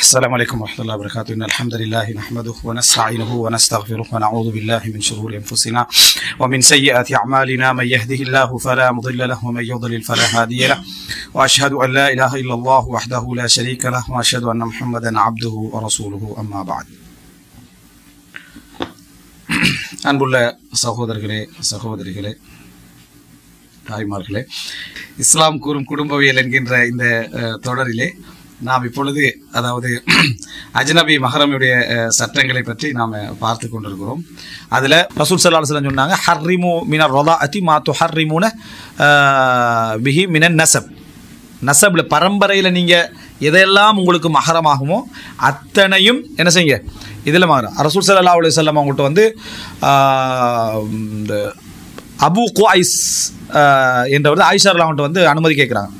السلام عليكم ورحمة الله وبركاته. إن الحمد لله نحمده ونستعينه ونستغفره ونعوذ بالله من شرور أنفسنا ومن سيئات أعمالنا من يهده الله فلا مضل له ومن يضلل فلا هادي له وأشهد أن لا إله إلا الله وحده لا شريك له وأشهد أن محمدا عبده ورسوله أما بعد. அன்புள்ள சகோதரர்களே சகோதரிகளே தாய்மார்களே, இஸ்லாம் கூறும் குடும்பவியல் என்கின்ற இந்த தொடரிலே நாம் இப்பொழுது அதாவது அஜ்னபி மஹரமுடைய சட்டங்களை பற்றி நாம் பார்த்து கொண்டிருக்கிறோம். அதில் ரசூல் ஸல்லல்லாஹு அலைஹி வஸல்லம் சொன்னாங்க, ஹர்ரிமு மினர் ரதாஅத்தி மா துஹர்ரிமுன பிஹி மினன் நஸப். நஸபில் பரம்பரையில் நீங்கள் எதையெல்லாம் உங்களுக்கு மஹரமாகுமோ அத்தனையும் என்ன செய்யுங்க, இதில் மஹரம். ரசூல் ஸல்லல்லாஹு அலைஹி வஸல்லம் அவங்கள்ட்ட வந்து இந்த அபு குவைஸ் என்றவர் ஆயிஷா அவங்கள்ட்ட வந்து அனுமதி கேட்குறாங்க.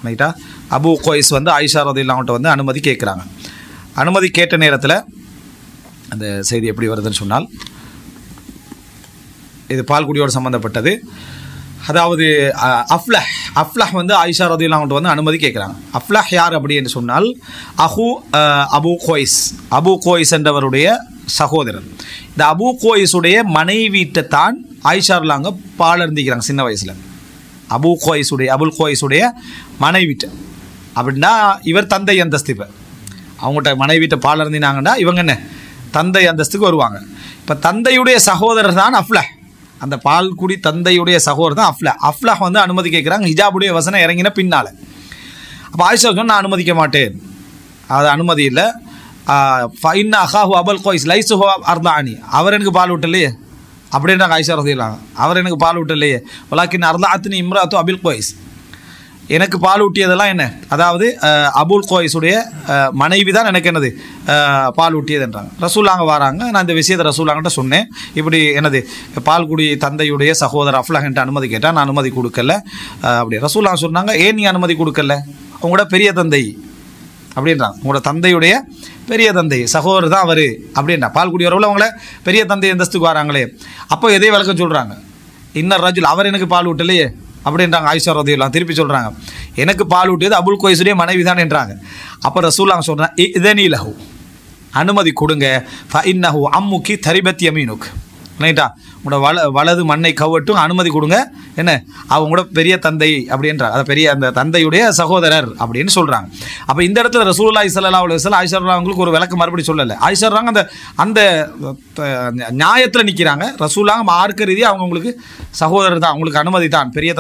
ரைட்டா, அபு குவைஸ் வந்து ஆயிஷா ரலியல்லாஹு வந்து அனுமதி கேட்குறாங்க. அனுமதி கேட்ட நேரத்தில் அந்த செய்தி எப்படி வருதுன்னு சொன்னால், இது பால்குடியோடு சம்மந்தப்பட்டது. அதாவது அஃப்லஹ் வந்து ஆயிஷா ரலியல்லாஹு வந்து அனுமதி கேட்குறாங்க. அஃப்லஹ் யார் அப்படி என்று சொன்னால் அபு குவைஸ் என்றவருடைய சகோதரர். இந்த அபு குவைஸுடைய மனைவிட்ட தான் ஆயிஷா ரலியல்லாஹு பால் இருந்திக்கிறாங்க சின்ன வயசில். அபுல் குவைஸுடைய மனைவிட்ட அப்படின்னா இவர் தந்தை அந்தஸ்து. இப்போ அவங்கள்ட்ட மனைவிட்ட பால் இருந்தினாங்கன்னா இவங்க என்ன தந்தை அந்தஸ்துக்கு வருவாங்க. இப்போ தந்தையுடைய சகோதரர் தான் அஃப்லஹ். அந்த பால்குடி தந்தையுடைய சகோதரர் தான் அஃப்லஹ் வந்து அனுமதி கேட்குறாங்க. ஹிஜாபுடைய வசனம் இறங்கின பின்னால். அப்போ ஆயிஷா சொன்னால் நான் அனுமதிக்க மாட்டேன், அது அனுமதி இல்லை. ஃபைன் அஹாஹு அபுல் குவைஸ் லைஸு அர்தானி, அவர் எனக்கு பால் விட்டலையே அப்படின்றாங்க ஆயிஷா ரலியல்லாஹு. அவர் எனக்கு பால் விட்டலையே, வலாக்கின் அர்தாஅத்னி இம்ராத்து அபுல் குவைஸ், எனக்கு பால் ஊட்டியதெல்லாம் என்ன, அதாவது அபுல் குவைஸுடைய மனைவி தான் எனக்கு என்னது பால் ஊட்டியதுன்றாங்க. ரசூலாங்க வராங்க. நான் இந்த விஷயத்தை ரசூலாங்கிட்ட சொன்னேன், இப்படி என்னது பால்குடி தந்தையுடைய சகோதரர் அஃப்லஹ்ன்ட்டு அனுமதி கேட்டால் நான் அனுமதி கொடுக்கல அப்படி. ரசூலாங்க சொன்னாங்க, ஏன் நீ அனுமதி கொடுக்கல, உங்களோட பெரிய தந்தை அப்படின்றாங்க. உங்களோட தந்தையுடைய பெரிய தந்தை சகோதரர் தான் அவர் அப்படின்றா. பால்குடி வரவில் அவங்கள பெரிய தந்தை அந்தஸ்துக்கு வராங்களே, அப்போ எதே விளக்கம் சொல்கிறாங்க, இன்னர் ரஜுல் அவர் எனக்கு பால் விட்டலையே அப்படின்றாங்க ஆயிஷா ரலியல்லாஹு. திருப்பி சொல்கிறாங்க, எனக்கு பால் ஊட்டியது அபுல் குவைஸுடைய மனைவி தான் என்றாங்க. அப்போ ரசூலுல்லாஹ் சொல்கிறாங்க, இதனி லஹு, அனுமதி கொடுங்க, ஃபஇன்னஹு அம்முக்கி தரிபத் யமீனுக், ரைட்டா, உங்களோட வலது மண்ணை கவட்டும், அனுமதி கொடுங்க, என்ன அவங்களோட பெரிய தந்தை அப்படின்றாங்க, அதை பெரிய அந்த தந்தையுடைய சகோதரர் அப்படின்னு சொல்கிறாங்க. அப்போ இந்த இடத்துல ரசூலுல்லாஹி ஸல்லல்லாஹு அலைஹி வஸல்லம் ஆயிஷா அவங்களுக்கு ஒரு விளக்கம் மறுபடி சொல்லலை. ஆயிஷா அந்த அந்த நியாயத்தில் நிற்கிறாங்க. ரசூலுல்லாஹ் மார்க்க ரீதியாக அவங்களுக்கு சகோதரர் தான், அவங்களுக்கு அனுமதி தான், பெரிய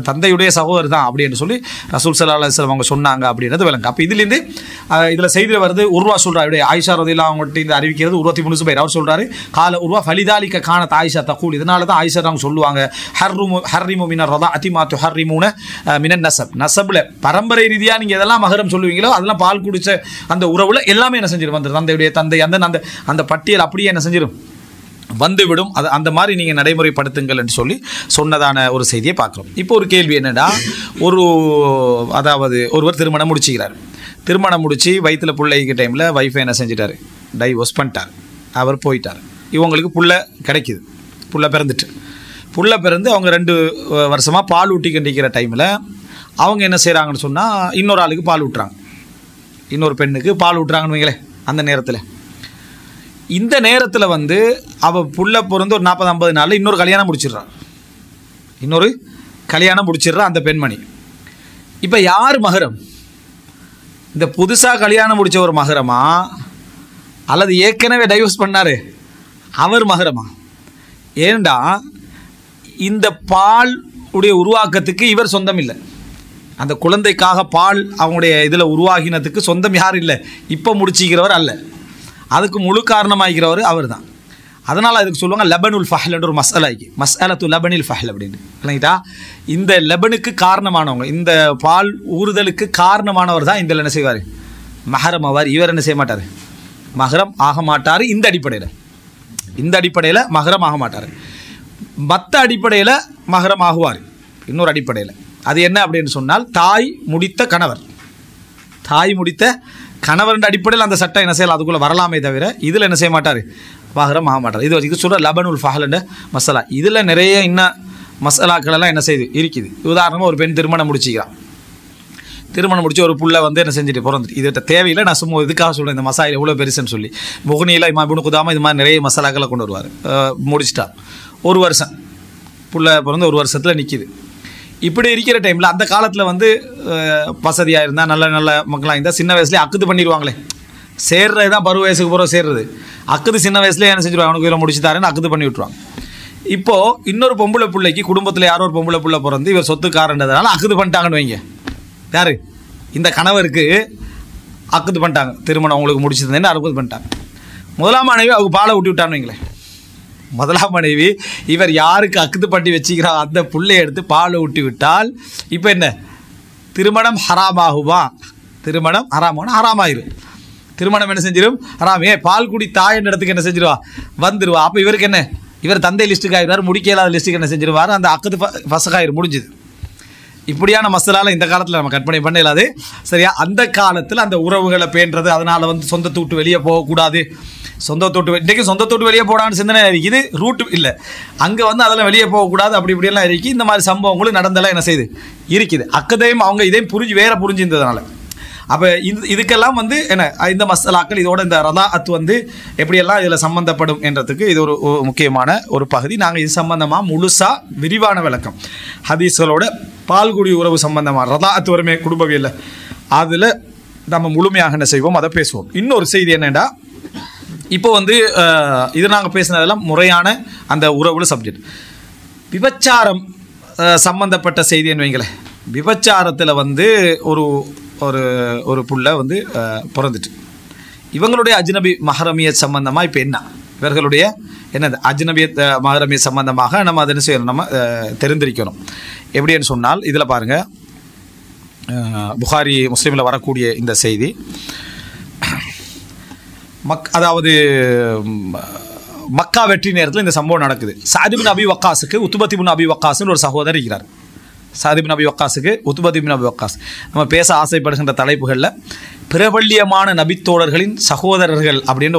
தந்தையுடைய சகோதரர் தான் அப்படின்னு சொல்லி ரசூல் ஸல்லல்லாஹு அலைஹி வஸல்லம் அவங்க சொன்னாங்க அப்படின்றது விளங்கு. அப்போ இதுலேருந்து இதில் செய்தியில் வருது, உர்வா சொல்கிறாரு, ஆயிஷா ரலியல்லாஹு அவங்கள்ட்ட இந்த அறிவிக்கிறது உர்வத்தி இப்னு ஸுபைர். அவர் சொல்கிறாரு, கால உர்வா ஃபலிதாலிக கானத் ஆயிஷா தகூல், இதனால தான் ஆயிஷா அவங்க சொல்லுவாங்க, ஹர்ரிமு மினர் ரதாஅத்தி மா துஹர்ரிமுன மினன் நஸப். நஸப்ல பரம்பரை ரீதியாக நீங்கள் எதெல்லாம் மஹரம் சொல்லுவீங்களோ அதெல்லாம் பால் குடிச்ச அந்த உறவுல எல்லாமே என்ன செஞ்சிடும், வந்து தந்தையுடைய தந்தை அந்த அந்த பட்டியல் அப்படியே என்ன செஞ்சிடும், வந்துவிடும். அது அந்த மாதிரி நீங்கள் நடைமுறைப்படுத்துங்கள் என்று சொல்லி சொன்னதான ஒரு செய்தியை பார்க்குறோம். இப்போ ஒரு கேள்வி என்னடா, அதாவது ஒருவர் திருமணம் முடிச்சுக்கிறார். திருமணம் முடித்து வயிற்றில் பிள்ளைக்கு டைமில் வைஃபை என்ன செஞ்சிட்டார், டைவோர்ஸ் பண்ணிட்டார், அவர் போயிட்டார். இவங்களுக்கு புள்ள கிடைக்கிது, புள்ள பிறந்து அவங்க 2 வருஷமாக பால் ஊட்டிக்கின்ற டைமில் அவங்க என்ன செய்கிறாங்கன்னு சொன்னால், இன்னொரு ஆளுக்கு பால் ஊட்டுறாங்க, இன்னொரு பெண்ணுக்கு பால் ஊட்டுறாங்கன்னு வைங்களேன். அந்த நேரத்தில் இந்த நேரத்தில் வந்து அவள் புள்ள பிறந்து ஒரு 40-50 நாளில் இன்னொரு கல்யாணம் முடிச்சிடுறா அந்த பெண்மணி. இப்போ யார் மஹரம், இந்த புதுசாக கல்யாணம் முடித்த ஒரு மஹரமா, அல்லது ஏற்கனவே டைவர்ஸ் பண்ணார் அவர் மஹரமா? ஏண்டா இந்த பால் உடைய உருவாக்கத்துக்கு இவர் சொந்தம் இல்லை, அந்த குழந்தைக்காக பால் அவங்களுடைய இதில் உருவாகினதுக்கு சொந்தம் யார் இல்லை, இப்போ முடிச்சிக்கிறவர் அல்ல, அதுக்கு முழு காரணமாகிறவர் அவர் தான். அதனால் அதுக்கு சொல்லுவாங்க லபனுல் ஃபஹ்ல் என்ற ஒரு மஸ்அலத்து லபனில் ஃபஹ்ல் அப்படின்னு. இல்லைங்களா, இந்த லபனுக்கு காரணமானவங்க, இந்த பால் ஊறுதலுக்கு காரணமானவர் தான் இதில் என்ன செய்வார், மஹரம் ஆவார். இவர் என்ன செய்ய மாட்டார், மஹரம் ஆக மாட்டார். இந்த அடிப்படையில் மஹரம் ஆக மாட்டார். மற்ற அடிப்படையில் மஹரம் ஆகுவார். இன்னொரு அடிப்படையில் அது என்ன அப்படின்னு சொன்னால், தாய் முடித்த கணவர் அடிப்படையில் அந்த சட்டம் என்ன செய்யலாம், அதுக்குள்ளே வரலாமே தவிர இதில் என்ன செய்ய மாட்டார், மஹரம் ஆக மாட்டார். இது சொல்கிற லபனுல் ஃபஹ்ல் என்ற மசாலா. இதில் நிறைய இன்னும் மசாலாக்கள் எல்லாம் என்ன செய்யுது இருக்குது. உதாரணமாக ஒரு பெண் திருமணம் முடிச்சிக்கிறான். திருமணம் முடிச்சு ஒரு புள்ள வந்து என்ன செஞ்சுட்டு பிறந்துட்டு. இதுகிட்ட தேவையில்லை, நான் சும்மா இதுக்காக சொல்கிறேன். இந்த மசாயில் எவ்வளோ பெருசுன்னு சொல்லி முகனியில் இமாம் இப்னு குதாமா இது மாதிரி நிறைய மசாலாக்களை கொண்டு வருவார். முடிச்சிட்டார். 1 வருஷம் புள்ள பிறந்து 1 வருஷத்தில் நிற்கிது. இப்படி இருக்கிற டைமில் அந்த காலத்தில் வந்து வசதியாக இருந்தால் நல்ல நல்ல மக்களாக இருந்தால் சின்ன வயசுலேயே அக்குது பண்ணிடுவாங்களே. சேர்றது தான் பருவ வயசுக்கு போகிற சேர்றது. அக்குது சின்ன வயசுலேயே என்ன செஞ்சுருவாங்க, அவனுக்கு இதில் முடிச்சு தாரேன்னு அக்குது பண்ணி விட்ருவாங்க. இப்போது இன்னொரு பொம்பளை பிள்ளைக்கு குடும்பத்தில் யாரோ ஒரு பொம்பளை பிள்ளை பிறந்து இவர் சொத்துக்காரன்றதுனால அக்குது பண்ணிட்டாங்கன்னு வைங்க. யார்? இந்த கணவருக்கு அக்குது பண்ணிட்டாங்க. திருமணம் அவங்களுக்கு முடிச்சதுன்னு அக்குது பண்ணிட்டாங்க. முதலாம் மனைவி அவங்க பாலை ஊட்டி விட்டான்னு வைங்களேன். முதலாம் மனைவி இவர் யாருக்கு அக்குது பண்ணி வச்சுக்கிறா அந்த புள்ளையை எடுத்து பாலை ஊட்டி விட்டால் இப்போ என்ன, திருமணம் ஹராமாகுமா? திருமணம் ஹராமாயிரும். திருமணம் என்ன செஞ்சிடும்? ஹராமே. பால் குடி தாயின் இடத்துக்கு என்ன செஞ்சிருவா? வந்துடுவா. அப்போ இவருக்கு என்ன, இவர் தந்தை லிஸ்ட்டுக்கு ஆகிடுவார், முடிக்கலாத லிஸ்ட்டுக்கு என்ன செஞ்சிருவார்? அந்த அக்குது ஃபசகாயிரும், முடிஞ்சுது. இப்படியான மசாலால இந்த காலத்தில் நம்ம கற்பனை பண்ண இல்லாது. சரியா? அந்த காலத்தில் அந்த உறவுகளை பேண்டது, அதனால் வந்து சொந்தத்தை விட்டு வெளியே போகக்கூடாது. இன்றைக்கு சொந்தத்தை விட்டு வெளியே போடான்னு சிந்தனை இருக்குது, ரூட்டு இல்லை. அங்கே வந்து அதெல்லாம் வெளியே போகக்கூடாது, அப்படி இப்படியெல்லாம் இருக்குது. இந்த மாதிரி சம்பவங்களும் நடந்தெல்லாம் என்ன செய்யுது இருக்குது. அக்கதையும் அவங்க இதையும் புரிஞ்சிருந்ததுனால அப்போ இதுக்கெல்லாம் வந்து என்ன இந்த மசாலாக்கள் இதோட இந்த ரதாஅத் வந்து எப்படியெல்லாம் இதில் சம்மந்தப்படும் என்றதுக்கு இது ஒரு முக்கியமான ஒரு பகுதி. நாங்கள் இது சம்பந்தமாக முழுசாக விரிவான விளக்கம் ஹதீஸ்களோட பால்குடி உறவு சம்பந்தமாக ரதாஅத் வருமே குடும்பவியல்ல, அதில் நம்ம முழுமையாக என்ன செய்வோம், அதை பேசுவோம். இன்னொரு செய்தி என்னென்னா, இப்போ வந்து இது நாங்கள் பேசினதெல்லாம் முறையான அந்த உறவுல சப்ஜெக்ட். விபச்சாரம் சம்பந்தப்பட்ட செய்தின்னு வைங்களேன். விபச்சாரத்தில் வந்து ஒரு ஒரு ஒரு புள்ள வந்து பிறந்துட்டு இவங்களுடைய அஜ்னபி மஹரமியத் சம்பந்தமாக இப்போ என்ன, இவர்களுடைய என்னது அஜ்னபியத் மஹரமியத் சம்பந்தமாக நம்ம அதை என்ன செய்யணும், நம்ம தெரிந்திருக்கணும். எப்படின்னு சொன்னால் இதில் பாருங்கள், புகாரி முஸ்லீமில் வரக்கூடிய இந்த செய்தி, அதாவது மக்கா வெற்றி நேரத்தில் இந்த சம்பவம் நடக்குது. சாத் இப்னு அபி வக்காஸுக்கு உத்பத் இப்னு அபி வக்காஸ்னு ஒரு சகோதரர் இருக்கிறார். சாத் இப்னு அபி வக்காஸுக்கு உத்பத் இப்னு அபி வக்காஸ். நம்ம பேச ஆசைப்படுகின்ற தலைப்புகளில் பிரபல்யமான நபித்தோழர்களின் சகோதரர்கள் அப்படின்னு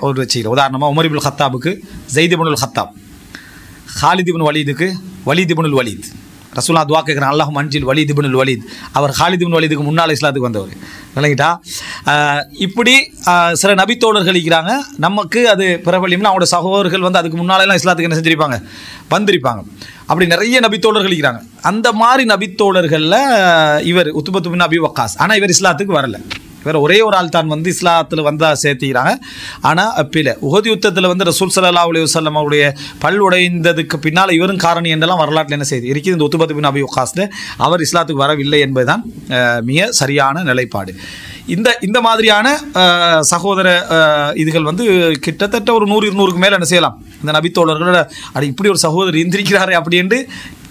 ஒரு வச்சுக்கிறோம். உதாரணமாக உமர் இப்னுல் ஹத்தாபுக்கு ஸைத் இப்னுல் ஹத்தாப், ஹாலித் இப்னு வலீதுக்கு வலீத் இப்னுல் வலீத். ரசூலா துவா கேட்குறான், அல்லாஹ் மன்ஜில் வலீத் இப்னுல் வலீத். அவர் ஹாலித் இப்னு வலீதுக்கு முன்னால் இஸ்லாத்துக்கு வந்தவர், விளங்கிட்டா? இப்படி சில நபித்தோழர்கள் இருக்கிறாங்க. நமக்கு அது பிரபலியம்னா அவங்களோட சகோதரர்கள் வந்து அதுக்கு முன்னாலெல்லாம் இஸ்லாத்துக்கு என்ன செஞ்சிருப்பாங்க, வந்திருப்பாங்க. அப்படி நிறைய நபித்தோழர்கள் இருக்கிறாங்க. அந்த மாதிரி நபித்தோழர்களில் இவர் உத்பத் இப்னு அபி வக்காஸ். ஆனால் இவர் இஸ்லாத்துக்கு வரல. இவர் ஒரே ஒரு ஆள் தான் வந்து இஸ்லாத்தில் வந்தால் சேர்த்திக்கிறாங்க. ஆனால் அப்பில் உஹது யுத்தத்தில் வந்து ரசூல் ஸல்லல்லாஹு அலைஹி வஸல்லம் அவருடைய பல் உடைந்ததுக்கு பின்னால் இவரும் காரணி என்றெல்லாம் வரலாற்றில் என்ன செய்து இருக்குது. இந்த உத்பத் இப்னு அபி வக்காஸில் அவர் இஸ்லாத்துக்கு வரவில்லை என்பதுதான் மிக சரியான நிலைப்பாடு. இந்த மாதிரியான சகோதர இதுகள் வந்து கிட்டத்தட்ட ஒரு 100-200க்கு மேலே என்ன செய்யலாம். இந்த நபித்தோழர்களோட அது இப்படி ஒரு சகோதரர் இருந்திருக்கிறாரு அப்படின்ட்டு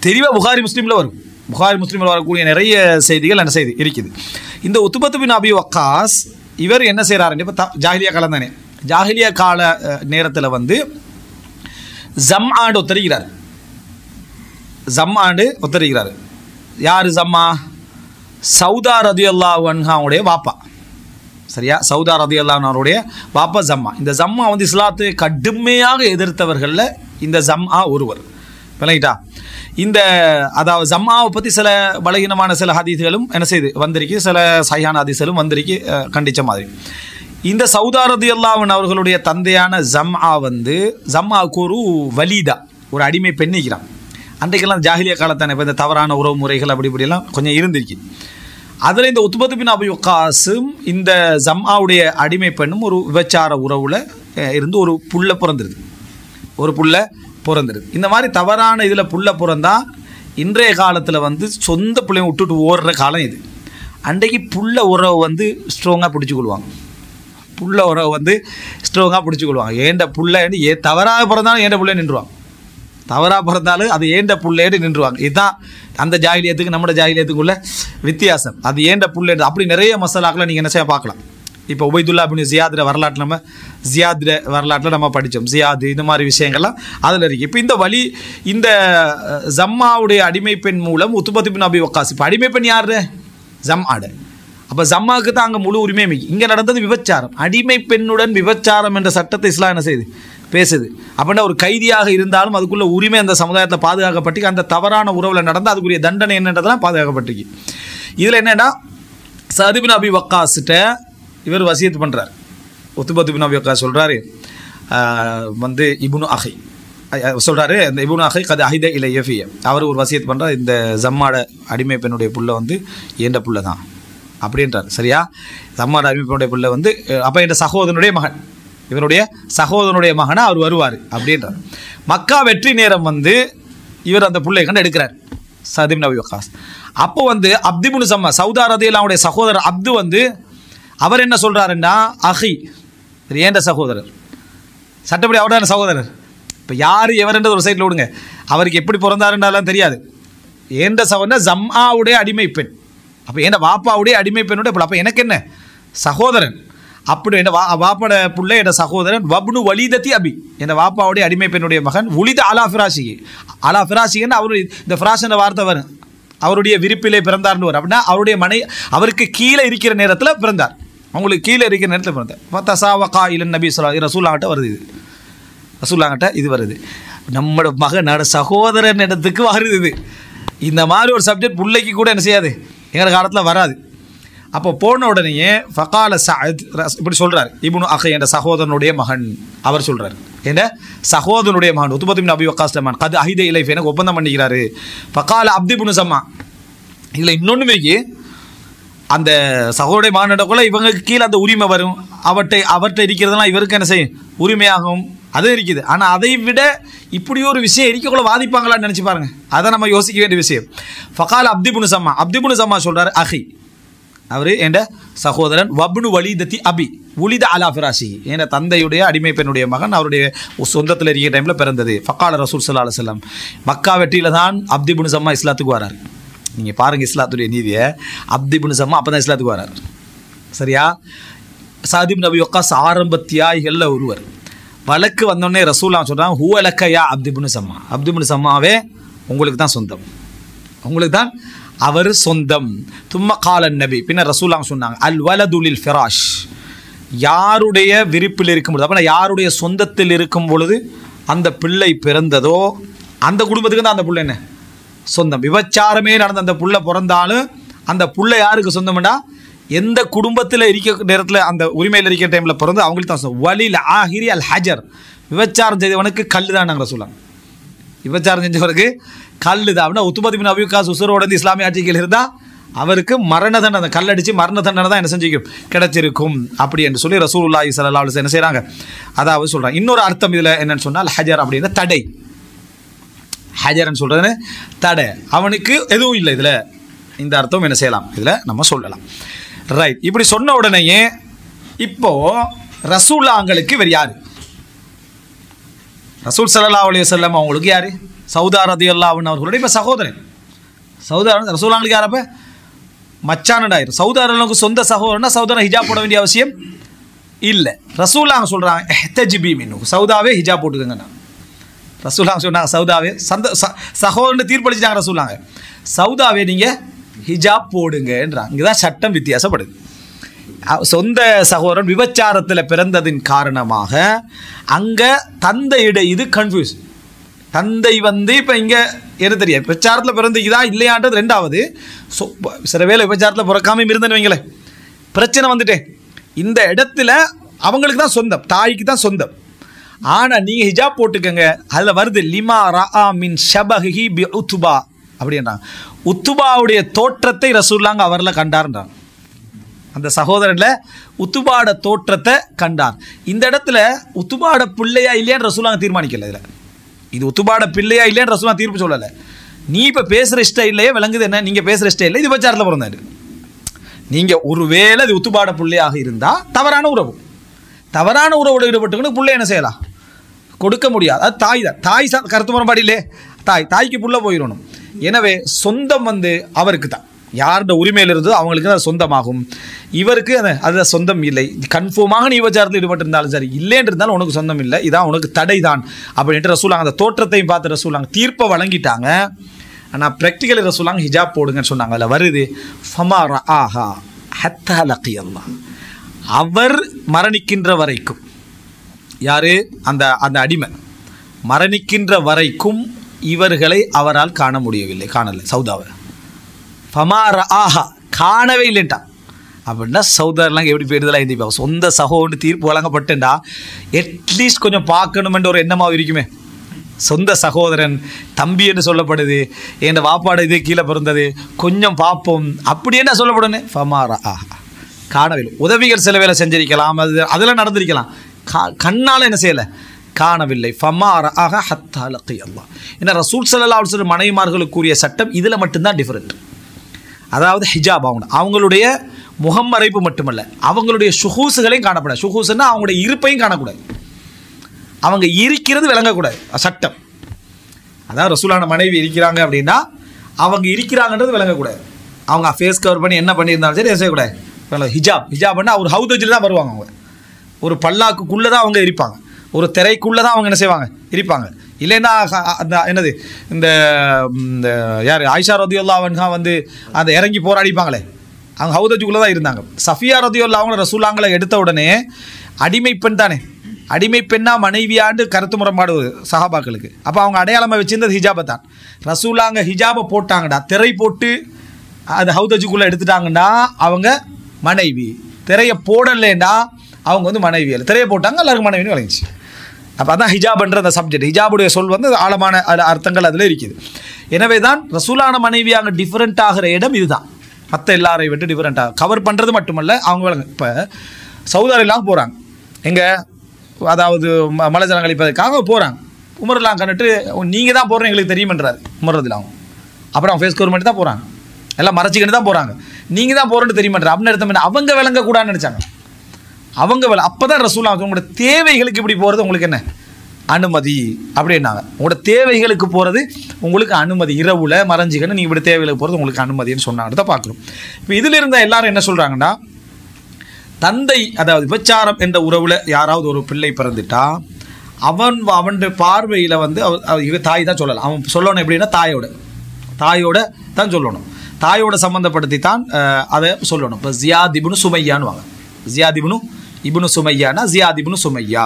தெளிவாக புகாரி முஸ்லீமில் வரும். புகாரி முஸ்லீமில் வரக்கூடிய நிறைய செய்திகள் என்ன செய்து இருக்குது. இந்த உத்பத் பின் அபி வக்காஸ் இவர் என்ன செய்கிறாரு, இப்போ ஜாஹிலியா காலம் தானே, ஜாஹிலியா கால நேரத்தில் வந்து ஜம்ஆண்டு ஒத்தரிக்கிறார். ஜம்ஆண்டு ஒத்தரிக்கிறார். யார் ஜம்மா? சௌதா ரதியல்லாஹு அன்ஹாவுடைய வாப்பா. சரியா? சௌதா ரதியல்லாஹு அன்ஹாவுடைய வாப்பா ஜம்மா. இந்த ஜம்மா வந்து இஸ்லாத்தை கடுமையாக எதிர்த்தவர்களில் இந்த ஜம்ஆ ஒருவர், விளங்கிட்டா? இந்த அதாவது ஜம்மாவை பற்றி சில பலகீனமான சில ஹதீஸ்களும் என்ன செய்து வந்திருக்கு, சில சஹீஹான ஹதீஸ்களும் வந்திருக்கு கண்டித்த மாதிரி. இந்த சௌதா ரதியல்லாஹு அன்ஹு அவர்களுடைய தந்தையான ஜம்ஆ வந்து ஜம்ஆவுக்கு ஒரு வலீதா, ஒரு அடிமை பெண்ணிக்கிறான். அன்றைக்கெல்லாம் ஜாஹிலியா காலத்தானே, இப்போ இந்த தவறான உறவு முறைகள் அப்படி இப்படியெல்லாம் கொஞ்சம் இருந்திருக்கு. அதில் இந்த உத்பத் பின் அபி வக்காஸும் இந்த ஜம்ஆவுடைய அடிமை பெண்ணும் ஒரு விபச்சார உறவில் இருந்து ஒரு புள்ள பிறந்துருது. ஒரு புள்ள பிறந்துருது. இந்த மாதிரி தவறான இதில் புள்ள பிறந்தா இன்றைய காலத்தில் வந்து சொந்த பிள்ளைங்க விட்டுட்டு ஓடுற காலம் இது. அன்றைக்கு புள்ள உறவை வந்து ஸ்ட்ராங்காக பிடிச்சிக்கொள்வாங்க. புள்ள உறவை வந்து ஸ்ட்ராங்காக பிடிச்சிக்கொள்வாங்க. ஏண்ட புள்ளன்னு தவறாக பிறந்தாலும் ஏண்ட பிள்ளை நின்றுவாங்க. தவறாக பிறந்தாலும் அது ஏண்ட புள்ளேன்னு நின்றுவாங்க. இதுதான் அந்த ஜாஹிலியத்துக்கு நம்மளோட ஜாஹிலியத்துக்குள்ள வித்தியாசம். அது ஏண்ட புள்ளை. அப்படி நிறைய மசாலாக்களை நீங்கள் என்ன செய்ய பார்க்கலாம். இப்போ உபைதுல்லா பின் ஜியாத் வரலாற்றில் நம்ம வரலாற்றில் படித்தோம். ஜியாது இந்த மாதிரி விஷயங்கள்லாம் அதில் இருக்குது. இப்போ இந்த ஜம்மாவுடைய அடிமை பெண் மூலம் உத்பத் பின் அபி வக்காஸ். இப்போ அடிமை பெண் யார்? ஜம்ஆடு. அப்போ ஜம்மாவுக்கு தான் அங்கே முழு உரிமை மிகு. இங்கே நடந்தது விபச்சாரம். அடிமை பெண்ணுடன் விபச்சாரம் என்ற சட்டத்தை இஸ்லாம் என்ன செய்யுது, பேசுது. அப்படின்னா ஒரு கைதியாக இருந்தாலும் அதுக்குள்ள உரிமை அந்த சமுதாயத்தில் பாதுகாக்கப்பட்டு அந்த தவறான உறவில் நடந்தால் அதுக்குரிய தண்டனை என்னன்றதெல்லாம் பாதுகாக்கப்பட்டிருக்கு. இதில் என்னென்னா சஅத் இப்னு அபி வக்காஸ்கிட்ட இவர் வசியத் பண்ணுறார். உத்பத் இப்னு அபி வக்காஸ் சொல்கிறாரு, வந்து இப்னு அஹி சொல்கிறாரு, இந்த இப்னு அஹி கது அஹித இலைய ஃபிய, அவர் ஒரு வசியத் பண்ணுறார், இந்த ஜம்மாட அடிமை பெண்ணுடைய புள்ள வந்து ஏண்ட புள்ள தான் அப்படின்றார். சரியா? ஜம்மாட அடிமை பெண்ணுடைய புள்ள வந்து அப்போ என் சகோதரனுடைய மகன், இவருடைய சகோதரனுடைய மகனாக அவர் வருவார் அப்படின்றார். மக்கா வெற்றி நேரம் வந்து இவர் அந்த பிள்ளை கண்டு எடுக்கிறார் சஅத் இப்னு அபி வக்காஸ். அப்போ வந்து அப்து இப்னு ஸம்மா சௌதா ரலியல்லாஹு சகோதரர் அப்து வந்து அவர் என்ன சொல்கிறாருன்னா, அஹி ஏண்ட சகோதரர், சட்டப்படி அவர்தான் சகோதரர். இப்போ யார் எவர்ன்றது ஒரு சைடில் விடுங்க, அவருக்கு எப்படி பிறந்தாருன்றதெல்லாம் தெரியாது. ஏண்ட சகோதரர் ஜம்ஆவுடைய அடிமை பெண், அப்போ ஏண்ட வாப்பாவுடைய அடிமை பெண்ணுடைய பிள்ளை, அப்போ எனக்கு என்ன சகோதரன், அப்படி என் வாப்பாட பிள்ளை என் சகோதரன் வப்னு வலீதத்தி அபி, என் வாப்பாவுடைய அடிமை பெண்ணுடைய மகன் உலித அலா ஃபிராஷிகி. அலா ஃபிராஷின்னு அவர் இந்த ஃபிராஷின்ற வார்த்தை வரும், அவருடைய விருப்பிலே பிறந்தார்னு வரும். அப்படின்னா அவருடைய அவருக்கு கீழே இருக்கிற நேரத்தில் பிறந்தார், அவங்களுக்கு கீழே இருக்கிற நேரத்தில் பிறந்தார். ஃபதசாவகா இலன் நபி ஸல்லல்லாஹு அலைஹி ரசூலுல்லாஹ்ட்ட வருது, இது ரசூலுல்லாஹ்ட்ட இது வருது, நம்மளோட மகனோட சகோதரன் இடத்துக்கு வருது. இது இந்த மாதிரி ஒரு சப்ஜெக்ட் பிள்ளைக்கு கூட என்ன செய்யாது, எங்கள் காலத்தில் வராது. அப்போ போன உடனேயே ஃபகால சஅத் இப்படி சொல்கிறார், இப்னு அஹி என்ற சகோதரனுடைய மகன், அவர் சொல்கிறார் என்ற சகோதரனுடைய மகன் உத்பத் இப்னு அபி வக்காஸ் மகன் கது அஹித இலைஃப் எனக்கு ஒப்பந்தம் பண்ணிக்கிறாரு. ஃபகால அப்து இப்னு ஸம்மா, இதில் இன்னொன்றுமே அந்த சகோதரனுடைய மகனிடக்குள்ள இவங்களுக்கு கீழே அந்த உரிமை வரும், அவர்கிட்ட இருக்கிறதெல்லாம் இவருக்கு என்ன செய்யும் உரிமையாகும், அது இருக்குது. ஆனால் அதை விட இப்படி ஒரு விஷயம் இருக்கக்குள்ள வாதிப்பாங்களான்னு நினச்சி பாருங்கள், அதை நம்ம யோசிக்க வேண்டிய விஷயம். ஃபகால அப்து இப்னு ஸம்மா, அப்து இப்னு ஸம்மா சொல்கிறார், அஹி அவர் என்ற சகோதரன் வப்னு வலீதத்தி அபி உலித அலா ஃபிராஷி, என்ற தந்தையுடைய அடிமை பெண்ணுடைய மகன் அவருடைய சொந்தத்தில் இருக்கிற டைமில் பிறந்தது. ஃபக்கால ரசூல் ஸல்லல்லாஹு அலைஹி வஸல்லம், மக்கா வெற்றியில் தான் அப்து இப்னு ஸம்மா இஸ்லாத்துக்கு வரார். நீங்கள் பாருங்கள் இஸ்லாத்துடைய நீதியை, அப்து இப்னு ஸம்மா அப்போ தான் இஸ்லாத்துக்கு வரார். சரியா? சஅத் இப்னு அபி வக்காஸ் ஆரம்ப தியாகிகளில் ஒருவர். வழக்கு வந்தோடனே ரசூலுல்லாஹ் சொல்கிறாங்க, ஹுவ லக்க யா அப்து இப்னு ஸம்மா, அப்து இப்னு ஸம்மாவே உங்களுக்கு தான் சொந்தம், உங்களுக்கு தான் அவர் சொந்தம். தும்ம காலன் நபி, பின்னர் ரசூலுல்லாஹ் சொன்னாங்க, அல் வலதுலில் ஃபிராஷ், யாருடைய விருப்பில் இருக்கும் பொழுது, அப்போ யாருடைய சொந்தத்தில் இருக்கும் பொழுது அந்த பிள்ளை பிறந்ததோ அந்த குடும்பத்துக்கு தான் அந்த பிள்ளை என்ன சொந்தம். விபச்சாரமே நடந்த அந்த புள்ள பிறந்தாலும் அந்த புள்ள யாருக்கு சொந்தம்டா, எந்த குடும்பத்தில் இருக்கிற நேரத்தில் அந்த உரிமையில் இருக்கிற டைமில் பிறந்து அவங்களுக்கு தான் சொந்தம். வலில் ஆஹிரி அல் ஹஜர், விபச்சாரம் செய்தவனுக்கு கல் தான் நாங்கள் சொல்லலாம், விபச்சாரம் செஞ்சவருக்கு கல் தான். அப்படின்னா உத்பத் இப்னு அபி வக்காஸ் உசுரோட இஸ்லாமிய ஆட்சிகள் இருந்தால் அவருக்கு மரண தண்டனை, கல்லடிச்சு மரண தண்டனை தான் என்ன செஞ்சிக்கும் கிடைச்சிருக்கும் அப்படி என்று சொல்லி ரசூலுல்லாஹி ஸல்லல்லாஹு அலைஹி வஸல்லம் என்ன செய்கிறாங்க, அதாவது சொல்கிறாங்க. இன்னொரு அர்த்தம் இதில் என்னன்னு சொன்னால் ஹஜர் அப்படின்னா தடை, ஹஜர்ன்னு சொல்கிறதுன்னு தடை, அவனுக்கு எதுவும் இல்லை. இதில் இந்த அர்த்தம் என்ன செய்யலாம், இதில் நம்ம சொல்லலாம். ரைட். இப்படி சொன்ன உடனேயே இப்போது ரசூலுல்லாஹ்களுக்கு இவர் யார், ரசூல் ஸல்லல்லாஹு அலைஹி வஸல்லம் அவங்களுக்கு யார், சௌதா ரலியல்லாஹு அன்ஹு அவர்களுடைய இப்போ சகோதரன். சௌதா ரசூலுல்லாஹ்களுக்கு யாரப்போ மச்சானடாயிரும். சௌதா ரலியல்லாஹுக்கு சொந்த சகோதரனா சௌதா ஹிஜாப் போட வேண்டிய அவசியம் இல்லை. ரசூலுல்லாஹ் சொல்கிறாங்க, எஹ்தஜிபி மின்ஹு, சௌதாவே ஹிஜாப் போட்டுக்கங்கண்ணா. ரசூலுல்லாஹ் சொன்னாங்க, சௌதாவே சகோதரன் தீர்ப்பளிச்சிட்டாங்க. ரசூலுல்லாஹ் சௌதாவே நீங்கள் ஹிஜாப் போடுங்கன்றாங்க. இங்கே தான் சட்டம் வித்தியாசப்படுது. சொந்த சகோதரன் விபச்சாரத்தில் பிறந்ததின் காரணமாக அங்கே தந்தையிட இது கன்ஃபியூஸ். தந்தை வந்து இப்போ இங்கே என்ன தெரியாது, விபச்சாரத்தில் பிறந்துக்குதா இல்லையான்றது ரெண்டாவது. சில வேளை விபச்சாரத்தில் பிறக்காமல் இருந்தேன்னு வைங்களேன், பிரச்சனை வந்துட்டேன். இந்த இடத்துல அவங்களுக்கு தான் சொந்தம், தாய்க்கு தான் சொந்தம். ஆனால் நீங்கள் ஹிஜாப் போட்டுக்கங்க, அதில் வருது லிமா ரா மின் ஷபஹி பி உத்துபா அப்படின்றாங்க. உத்துபாவுடைய தோற்றத்தை ரசூலுல்லாஹ் அவரில் கண்டார்ன்றாங்க. அந்த சகோதரனில் உத்துபாட தோற்றத்தை கண்டார். இந்த இடத்துல உத்துபாட பிள்ளையா இல்லையான்னு ரசூலுல்லாஹ் தீர்மானிக்கல. இதில் இது உத்துபாட பிள்ளையா இல்லையான்னு ரசூலுல்லாஹ் தீர்ப்பு சொல்லலை. நீ இப்போ பேசுகிற இஷ்டம் இல்லையே விளங்குது என்ன, நீங்கள் பேசுகிற இஷ்டம் இல்லை, இது விபச்சாரத்தில் பிறந்தாரு. நீங்கள் ஒருவேளை இது உத்துபாட பிள்ளையாக இருந்தால் தவறான உறவு, தவறான உறவோடு ஈடுபட்டுக்கணும் பிள்ளை என்ன செய்யலாம், கொடுக்க முடியாது. அது தாய் தான், தாய் கருத்து முறைப்பாடு இல்லை, தாய்க்கு புள்ள போயிடணும். எனவே சொந்தம் வந்து அவருக்கு தான், யாரோட உரிமையில் இருந்தோ அவங்களுக்கு தான் சொந்தமாகும். இவருக்கு அது சொந்தம் இல்லை. கன்ஃபார்மாக நீ விபச்சாரத்தில் ஈடுபட்டிருந்தாலும் சரி, இல்லைன்னு இருந்தாலும் உனக்கு சொந்தம் இல்லை, இதான் உனக்கு தடை தான் அப்படின்ட்டு ரசூலுல்லாஹ் அந்த தோற்றத்தையும் பார்த்து ரசூலுல்லாஹ் தீர்ப்பை வழங்கிட்டாங்க. ஆனால் ப்ராக்டிக்கலி ரசூலுல்லாஹ் ஹிஜாப் போடுங்கன்னு சொன்னாங்க. அதில் வருது ஃபமா ரஆஹா ஹத்தா லகியல்லாஹ், அவர் மரணிக்கின்ற வரைக்கும், யார் அந்த அந்த அடிமை மரணிக்கின்ற வரைக்கும் இவர்களை அவரால் காண முடியவில்லை, காணலை. சௌதாவை ஃபமா ரஆஹா காணவே இல்லைன்ட்டான். அப்படின்னா சகோதரர்லாம் எப்படி போயிடுதெல்லாம் எழுதிப்பா சொந்த சகோன்னு தீர்ப்பு வழங்கப்பட்டுண்டா அட்லீஸ்ட் கொஞ்சம் பார்க்கணுமென்ற ஒரு எண்ணமாக இருக்குமே. சொந்த சகோதரன் தம்பி என்று சொல்லப்படுது, என் வாப்பாடு இது கீழே பிறந்தது, கொஞ்சம் பார்ப்போம் அப்படி என்ன சொல்லப்படணும். ஃபமாரா காணவில்லை. உதவிகள் சில வேலை செஞ்சிருக்கலாம், அதெல்லாம் நடந்திருக்கலாம். கண்ணால் என்ன செய்யலை, காணவில்லை. ஃபமாரா ஹத்தா லக்கி அல்லாஹ். ஏன்னா ரசூல் ஸல்லல்லாஹு அலைஹி வஸல்லம் மனைவிமார்களுக்குரிய சட்டம் இதில் மட்டும்தான் டிஃப்ரெண்ட். அதாவது ஹிஜாப் அவங்களுடைய முகமறைப்பு மட்டுமல்ல, அவங்களுடைய ஷுஹூஸுகளையும் காணப்படாது. ஷுஹூஸ்ன்னா அவங்களுடைய இருப்பையும் காணக்கூடாது, அவங்க இருக்கிறது விளங்கக்கூடாது சட்டம். அதாவது ரசூலான மனைவி இருக்கிறாங்க அப்படின்னா அவங்க இருக்கிறாங்கன்றது விளங்கக்கூடாது. அவங்க ஃபேஸ் கவர் பண்ணி என்ன பண்ணியிருந்தாலும் சரி செய்யக்கூடாது. ஹிஜாப்னா ஒரு ஹவுதஜில் தான் வருவாங்க. அவங்க ஒரு பல்லாக்குள்ளே தான் அவங்க இருப்பாங்க, ஒரு திரைக்குள்ளே தான் அவங்க என்ன செய்வாங்க இருப்பாங்க. இல்லைன்னா அந்த என்னது இந்த யார் ஆயிஷா ரதியுல்லாஹு அன்ஹா வந்து அந்த இறங்கி போராடிப்பாங்களே, அவங்க ஹவுதஜுக்குள்ளே தான் இருந்தாங்க. சஃபியா ரதியுல்லாஹு அவங்க ரசூலாங்களை எடுத்த உடனே அடிமை பெண் தானே, அடிமை பெண்ணாக மனைவியாண்டு கருத்து முரண்பாடு சஹாபாக்களுக்கு. அப்போ அவங்க அடையாளமாக வச்சிருந்தது ஹிஜாபை தான். ரசூலாங்க ஹிஜாபை போட்டாங்கடா, திரை போட்டு அது ஹவுதஜுக்குள்ளே எடுத்துட்டாங்கன்னா அவங்க மனைவி, திரையை போடலேண்டா அவங்க வந்து மனைவி இல்லை, திரையை போட்டாங்க எல்லாருக்கும் மனைவின்னு விளங்கிச்சு. அப்போ அதான் ஹிஜாப்ன்ற அந்த சப்ஜெக்ட். ஹிஜாபுடைய சொல் வந்து ஆழமான அர்த்தங்கள் அதில் இருக்குது. எனவே தான் ரசூலான மனைவியாக டிஃப்ரெண்ட் ஆகிற இடம் இதுதான். மற்ற எல்லாரையும் விட்டு டிஃப்ரெண்ட்டாக கவர் பண்ணுறது மட்டுமல்ல அவங்க விளங்க. இப்போ சவுதாரிலாம் போகிறாங்க, எங்கே அதாவது மலைஜலம் கழிப்பதற்காக போகிறாங்க. உமர்லாம் கண்டுட்டு நீங்கள் தான் போகிறேன் எங்களுக்கு தெரியுமென்றார் உமர்றதுல. அவங்க அப்புறம் அவங்க ஃபேஸ் கவர்மெண்ட் தான் போகிறாங்க, எல்லாம் மறைச்சிக்கிட்டு தான் போகிறாங்க. நீங்கள் தான் போகிறேன்னு தெரியுமென்றார். அப்படின்னு எடுத்த அவங்க விளங்கக்கூடாதுன்னு நினச்சாங்க. அவங்க அப்போ தான் ரசூலா உங்களோட தேவைகளுக்கு இப்படி போகிறது உங்களுக்கு என்ன அனுமதி அப்படின்னாங்க. உங்களோட தேவைகளுக்கு போகிறது உங்களுக்கு அனுமதி, இரவுல மறைஞ்சிக்கன்னு நீங்கள் இப்படி தேவைகளுக்கு போகிறது உங்களுக்கு அனுமதின்னு சொன்னாங்க தான் பார்க்குறோம். இப்போ இதில் இருந்த எல்லாரும் என்ன சொல்கிறாங்கன்னா, தந்தை அதாவது விபச்சாரம் என்ற உறவில் யாராவது ஒரு பிள்ளை பிறந்துட்டா அவனுடைய பார்வையில் வந்து இவ தாய் தான் சொல்லலாம். அவன் சொல்லணும் எப்படின்னா தாயோட தான் சொல்லணும், தாயோட சம்மந்தப்படுத்தி தான் அதை சொல்லணும். இப்போ ஜியாத் இப்னு சுமையான்னு வாங்க, ஜியாத் இப்னு சுமையானா ஜியாத் இப்னு சுமையா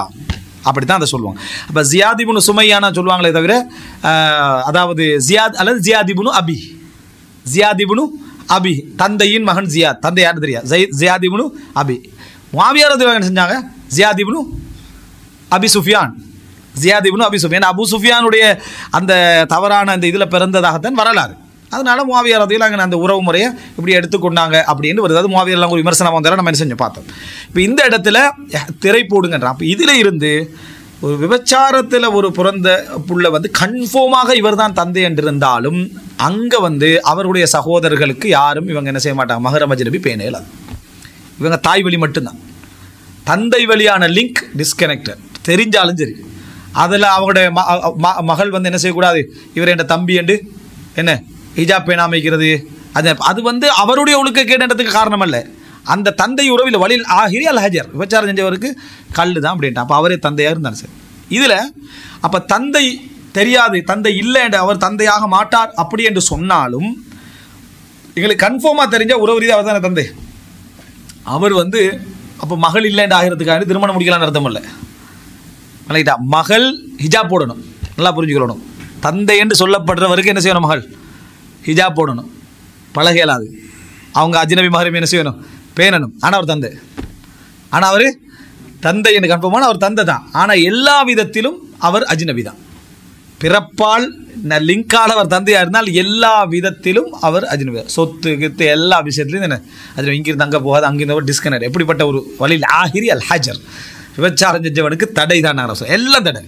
அப்படி தான் அதை சொல்லுவாங்க. அப்போ ஜியாத் இப்னு சுமையானா சொல்லுவாங்களே தவிர அதாவது ஜியாத் அல்லது ஜியாத் இப்னு அபி, ஜியாத் இப்னு அபி தந்தையின் மகன் ஜியாத், தந்தை யாரும் தெரியாது, ஜியாத் இப்னு அபி. முஆவியா ரலியல்லாஹு அன்ஹு செஞ்சாங்க ஜியாத் இப்னு அபி சுஃபியான், ஜியாத் இப்னு அபி சுஃபியான். அபு சுஃபியானுடைய அந்த தவறான அந்த இதில் பிறந்ததாகத்தான் வரலாறு. அதனால முஆவியா ரலியல்லாஹு அன்ஹு அந்த உறவு முறையை இப்படி எடுத்துக்கொண்டாங்க அப்படின்னு வருது. அது முஆவியாலாம் ஒரு விமர்சனம் வந்தாலும் நம்ம என்ன செஞ்சோம் பார்த்தோம். இப்போ இந்த இடத்துல திரை போடுங்கன்றான். அப்போ இதில் இருந்து ஒரு விபச்சாரத்தில் ஒரு பிறந்த புள்ள வந்து கன்ஃபார்மாக இவர் தான் தந்தை என்றிருந்தாலும் அங்கே வந்து அவருடைய சகோதரர்களுக்கு யாரும் இவங்க என்ன செய்ய மாட்டாங்க, மஹரம் அஜ்னபி பேணையில். இவங்க தாய் வழி மட்டும்தான், தந்தை வழியான லிங்க் டிஸ்கனெக்டட் தெரிஞ்சாலும் சரி. அதில் அவங்களுடைய மகள் வந்து என்ன செய்யக்கூடாது, இவர் என் தம்பி என்று என்ன ஹிஜாப் பேணாம வைக்கிறது, அது வந்து அவருடைய ஒழுக்க கேட்டதுக்கு காரணம் அல்ல. அந்த தந்தை உறவில் வழியில் ஆகிரி அல் ஹஜர் விபச்சாரம் செஞ்சவருக்கு கல் தான் அப்படின்ட்டு. அப்போ அவரே தந்தையாக இருந்தாலும் சரி. இதில் அப்போ தந்தை தெரியாது, தந்தை இல்லை என்று அவர் தந்தையாக மாட்டார் அப்படி என்று சொன்னாலும் எங்களுக்கு கன்ஃபார்மாக தெரிஞ்ச உறவு ரீதியாக அவர் தானே தந்தை. அவர் வந்து அப்போ மகள் இல்லைன்னு ஆகிறதுக்காக திருமணம் முடிக்கலான்னு அர்த்தம் இல்லை. இல்லைட்டா, மகள் ஹிஜாப் போடணும், நல்லா புரிஞ்சுக்கணும். தந்தை என்று சொல்லப்படுறவருக்கு என்ன செய்யணும், மகள் ஹிஜாப் போடணும், பழக இயலாது. அவங்க அஜ்னபி மஹரம் என்ன செய்யணும், பேணணும். ஆனால் அவர் தந்தை, ஆனால் அவர் தந்தை என்று கன்ஃபார்மான அவர் தந்தை தான். ஆனால் எல்லா விதத்திலும் அவர் அஜ்னபி தான். பிறப்பால் லிங்கால் அவர் தந்தையாக இருந்தால் எல்லா விதத்திலும் அவர் அஜ்னபி. சொத்து கித்து எல்லா விஷயத்துலையும் என்ன அஜ்னபி. இங்கிருந்து அங்கே போகாது, அங்கிருந்தவர் டிஸ்கனெக்ட். எப்படிப்பட்ட ஒரு வழியில் ஆகிரி அல் ஹஜர் விபச்சாரம் செஞ்சவனுக்கு தடை தான் எல்லாம் தடை.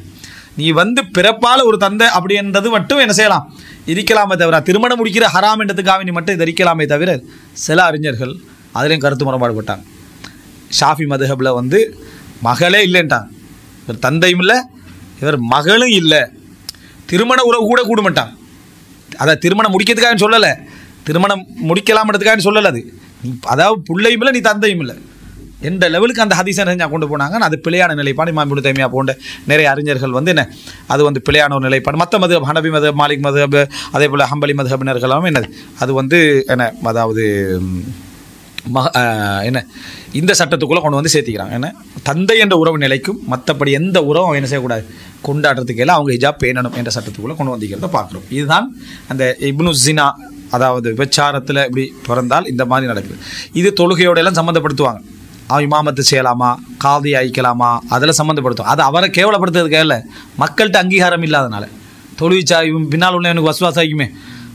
நீ வந்து பிறப்பால் ஒரு தந்தை அப்படின்றது மட்டும் என்ன செய்யலாம், இருக்கலாமே தவிர திருமணம் முடிக்கிற ஹராம் என்றதுக்காக நீ மட்டும் இதை இருக்கலாமே தவிர சில அறிஞர்கள் அதுலேயும் கருத்து முரண்பாடுபட்டாங்க. ஷாஃபி மதுஹபில் வந்து மகளே இல்லைன்ட்டாங்க, இவர் தந்தையும் இல்லை இவர் மகளும் இல்லை, திருமண உறவு கூட கூட மாட்டாங்க. அதை திருமணம் முடிக்கிறதுக்காக சொல்லலை, திருமணம் முடிக்கலாம்ன்றதுக்காக சொல்லலை. அது நீ அதாவது பிள்ளையும் இல்லை நீ தந்தையும் இல்லை என்ற லெவலுக்கு அந்த ஹதீஸை நிறைய கொண்டு போனாங்க. அது பிழையான நிலைப்பாடு. இமாம் இப்னு தைமியா போன்ற நிறைய அறிஞர்கள் வந்து என்ன அது வந்து பிழையான ஒரு நிலைப்பாடு. மற்ற மதுஹப் ஹனபி மதுஹப், மாலிக் மதுஹப், அதே போல் ஹம்பலி மதுஹபினர்களும் என்னது அது வந்து என்ன அதாவது என்ன இந்த சட்டத்துக்குள்ளே கொண்டு வந்து சேர்த்திக்கிறாங்க. என்ன தந்தை என்ற உறவு நிலைக்கும் மற்றபடி எந்த உறவும் என்ன செய்யக்கூடாது, கொண்டாடுறதுக்கு எல்லாம் அவங்க ஹிஜாப் பேணணும் என்ற சட்டத்துக்குள்ளே கொண்டு வந்திக்கிறத பார்க்குறோம். இதுதான் அந்த இப்னு ஜினா அதாவது விபச்சாரத்தில் இப்படி பிறந்தால் இந்த மாதிரி நடக்குது. இது தொழுகையோட எல்லாம் சம்மந்தப்படுத்துவாங்க. இமாமத்து செய்யலாமா, காதி அழிக்கலாமா, அதெல்லாம் சம்மந்தப்படுத்தும். அது அவரை கேவலப்படுத்துறதுக்காக இல்லை, மக்கள்கிட்ட அங்கீகாரம் இல்லாதனால. தொழுவிச்சா இவன் பின்னால் உள்ளவனுக்கு வசுவாசாக்குமே,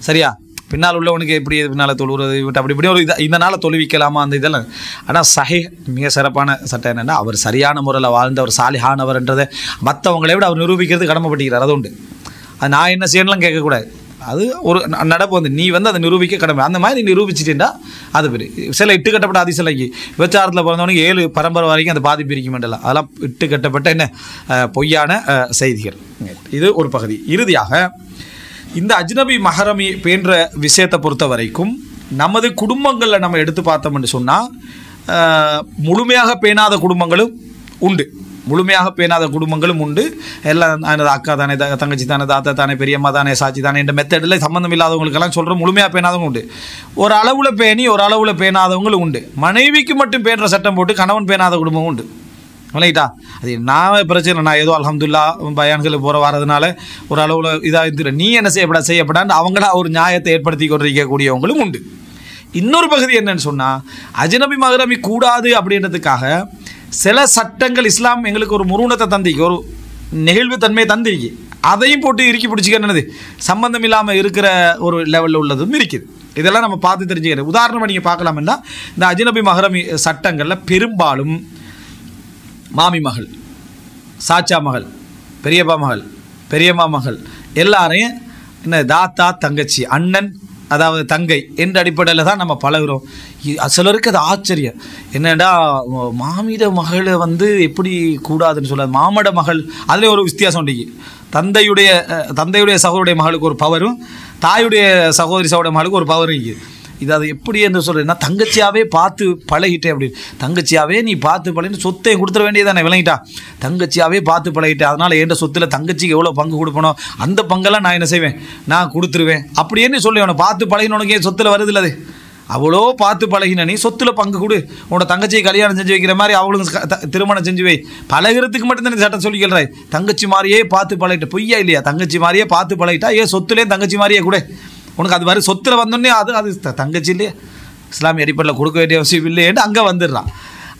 சரியா, பின்னால் உள்ளவனுக்கு எப்படி பின்னால் தொழுகிறது விட்டு அப்படி இப்படி ஒரு இதனால் தொழுவிக்கலாமா அந்த இதெல்லாம். ஆனால் மிக சிறப்பான சட்டம் என்னென்னா, அவர் சரியான முறையில் வாழ்ந்த ஒரு சாலிஹானவர்ன்றதை மற்றவங்களை விட அவர் நிரூபிக்கிறது கடமைப்பட்டுக்கிறார். அது உண்டு. அது நான் என்ன செய்யணும்லாம் கேட்கக்கூடாது. அது ஒரு நடப்பு வந்து நீ வந்து அதை நிரூபிக்க கடமை. அந்த மாதிரி நீ நிரூபிச்சிட்டேன்டா அது பெரிய சில இட்டு கட்டப்பட்ட அதிசலைக்கு விபச்சாரத்தில் பிறந்தவனுக்கு 7 பரம்பரை வரைக்கும் அந்த பாதிப்பு இருக்க வேண்டல. அதெல்லாம் இட்டு கட்டப்பட்ட என்ன பொய்யான செய்திகள். இது ஒரு பகுதி. இறுதியாக இந்த அஜ்னபி மஹரமி பேன்ற விஷயத்தை பொறுத்த வரைக்கும் நமது குடும்பங்களில் நம்ம எடுத்து பார்த்தோம்னு சொன்னால் முழுமையாக பேணாத குடும்பங்களும் உண்டு. முழுமையாக பேணாத குடும்பங்களும் உண்டு. எல்லாம் அக்கா தானே, தங்கச்சி தானே, தாத்தா தானே, பெரியம்மா தானே, சாட்சி தானே என்ற மெத்தடில் சம்மந்தம் இல்லாதவங்களுக்கெல்லாம் சொல்கிறோம். முழுமையாக பேணாதவங்க உண்டு. ஒரு அளவில் பேணி ஒரு அளவில் பேணாதவங்களும் உண்டு. மனைவிக்கு மட்டும் பேணுற சட்டம் போட்டு கணவன் பேணாத குடும்பமும் உண்டு. இல்லைட்டா? அது நான் பிரச்சனை, நான் ஏதோ அல்ஹம்துலில்லா பயான்களுக்கு போகிற வரதுனால ஒரு அளவில் இதாக இருந்துட்டு நீ என்ன செய்யப்படான்னு அவங்களா ஒரு நியாயத்தை ஏற்படுத்தி கொண்டிருக்கக்கூடியவங்களும் உண்டு. இன்னொரு பகுதி என்னன்னு சொன்னால், அஜ்னபி மஹ்ரமி கூடாது அப்படின்றதுக்காக சில சட்டங்கள் இஸ்லாம் எங்களுக்கு ஒரு முருகனத்தை தந்திக்கு, ஒரு நெகிழ்வு தன்மையை தந்திருக்கு. அதையும் போட்டு இறுக்கி பிடிச்சிக்கிறது சம்பந்தம் இல்லாமல் இருக்கிற ஒரு லெவலில் உள்ளதும் இருக்குது. இதெல்லாம் நம்ம பார்த்து தெரிஞ்சுக்கிறது. உதாரணமாக நீங்கள் பார்க்கலாம்னா, இந்த அஜ்னபி மஹ்ரமி சட்டங்களில் பெரும்பாலும் மாமி மகள், சாச்சா மகள், பெரியப்பா மகள், பெரியம்மா மகள் எல்லாரையும் என்ன தாத்தா தங்கச்சி அண்ணன் அதாவது தங்கை என்ற அடிப்படையில் தான் நம்ம பழகிறோம். சிலருக்கு அது ஆச்சரியம். என்னடா மாமிட மகளை வந்து எப்படி கூடாதுன்னு சொல்ல, மாமட மகள் அதில் ஒரு வித்தியாசம் உண்டு. தந்தையுடைய சகோதரிய மகளுக்கு ஒரு பவரும் தாயுடைய சகோதரி சகோதர மகளுக்கு ஒரு பவரும் இருக்குது. இது அது எப்படி என்று சொல்கிறேன்னா, தங்கச்சியாகவே பார்த்து பழகிட்டேன் அப்படின்னு. தங்கச்சியாகவே நீ பார்த்து பழகிட்டு சொத்தை கொடுத்துட வேண்டியதானே, விளங்கிட்டா? தங்கச்சியாகவே பார்த்து பழகிட்டேன், அதனால் என்ற சொத்தில் தங்கச்சிக்கு எவ்வளோ பங்கு கொடுப்பனோ அந்த பங்கெல்லாம் நான் என்ன செய்வேன், நான் கொடுத்துருவேன் அப்படின்னு சொல்லி அவனை பார்த்து பழகினவனுக்கு சொத்தில் வருது இல்லை? அது அவ்வளோ பார்த்து பழகின நீ சொத்தில் பங்கு கொடு. உன்னோட தங்கச்சியை கல்யாணம் செஞ்சு வைக்கிற மாதிரி அவளுக்கு திருமணம் செஞ்சு வை. பழகிறதுக்கு மட்டும்தான் சட்டம் சொல்லிக்கிறாய். தங்கச்சி மாதிரியே பார்த்து பழகிட்ட பொய்யா இல்லையா? தங்கச்சி மாதிரியே பார்த்து பழகிட்டா ஏன் சொத்துலேயும் தங்கச்சி மாதிரியே கூட உனக்கு அது வரும். சொத்தில் வந்தோடனே அது தங்கச்சி இல்லையே, இஸ்லாமிய அடிப்படையில் கொடுக்க வேண்டிய அவசியம் இல்லையேன்னு அங்கே வந்துடுறான்.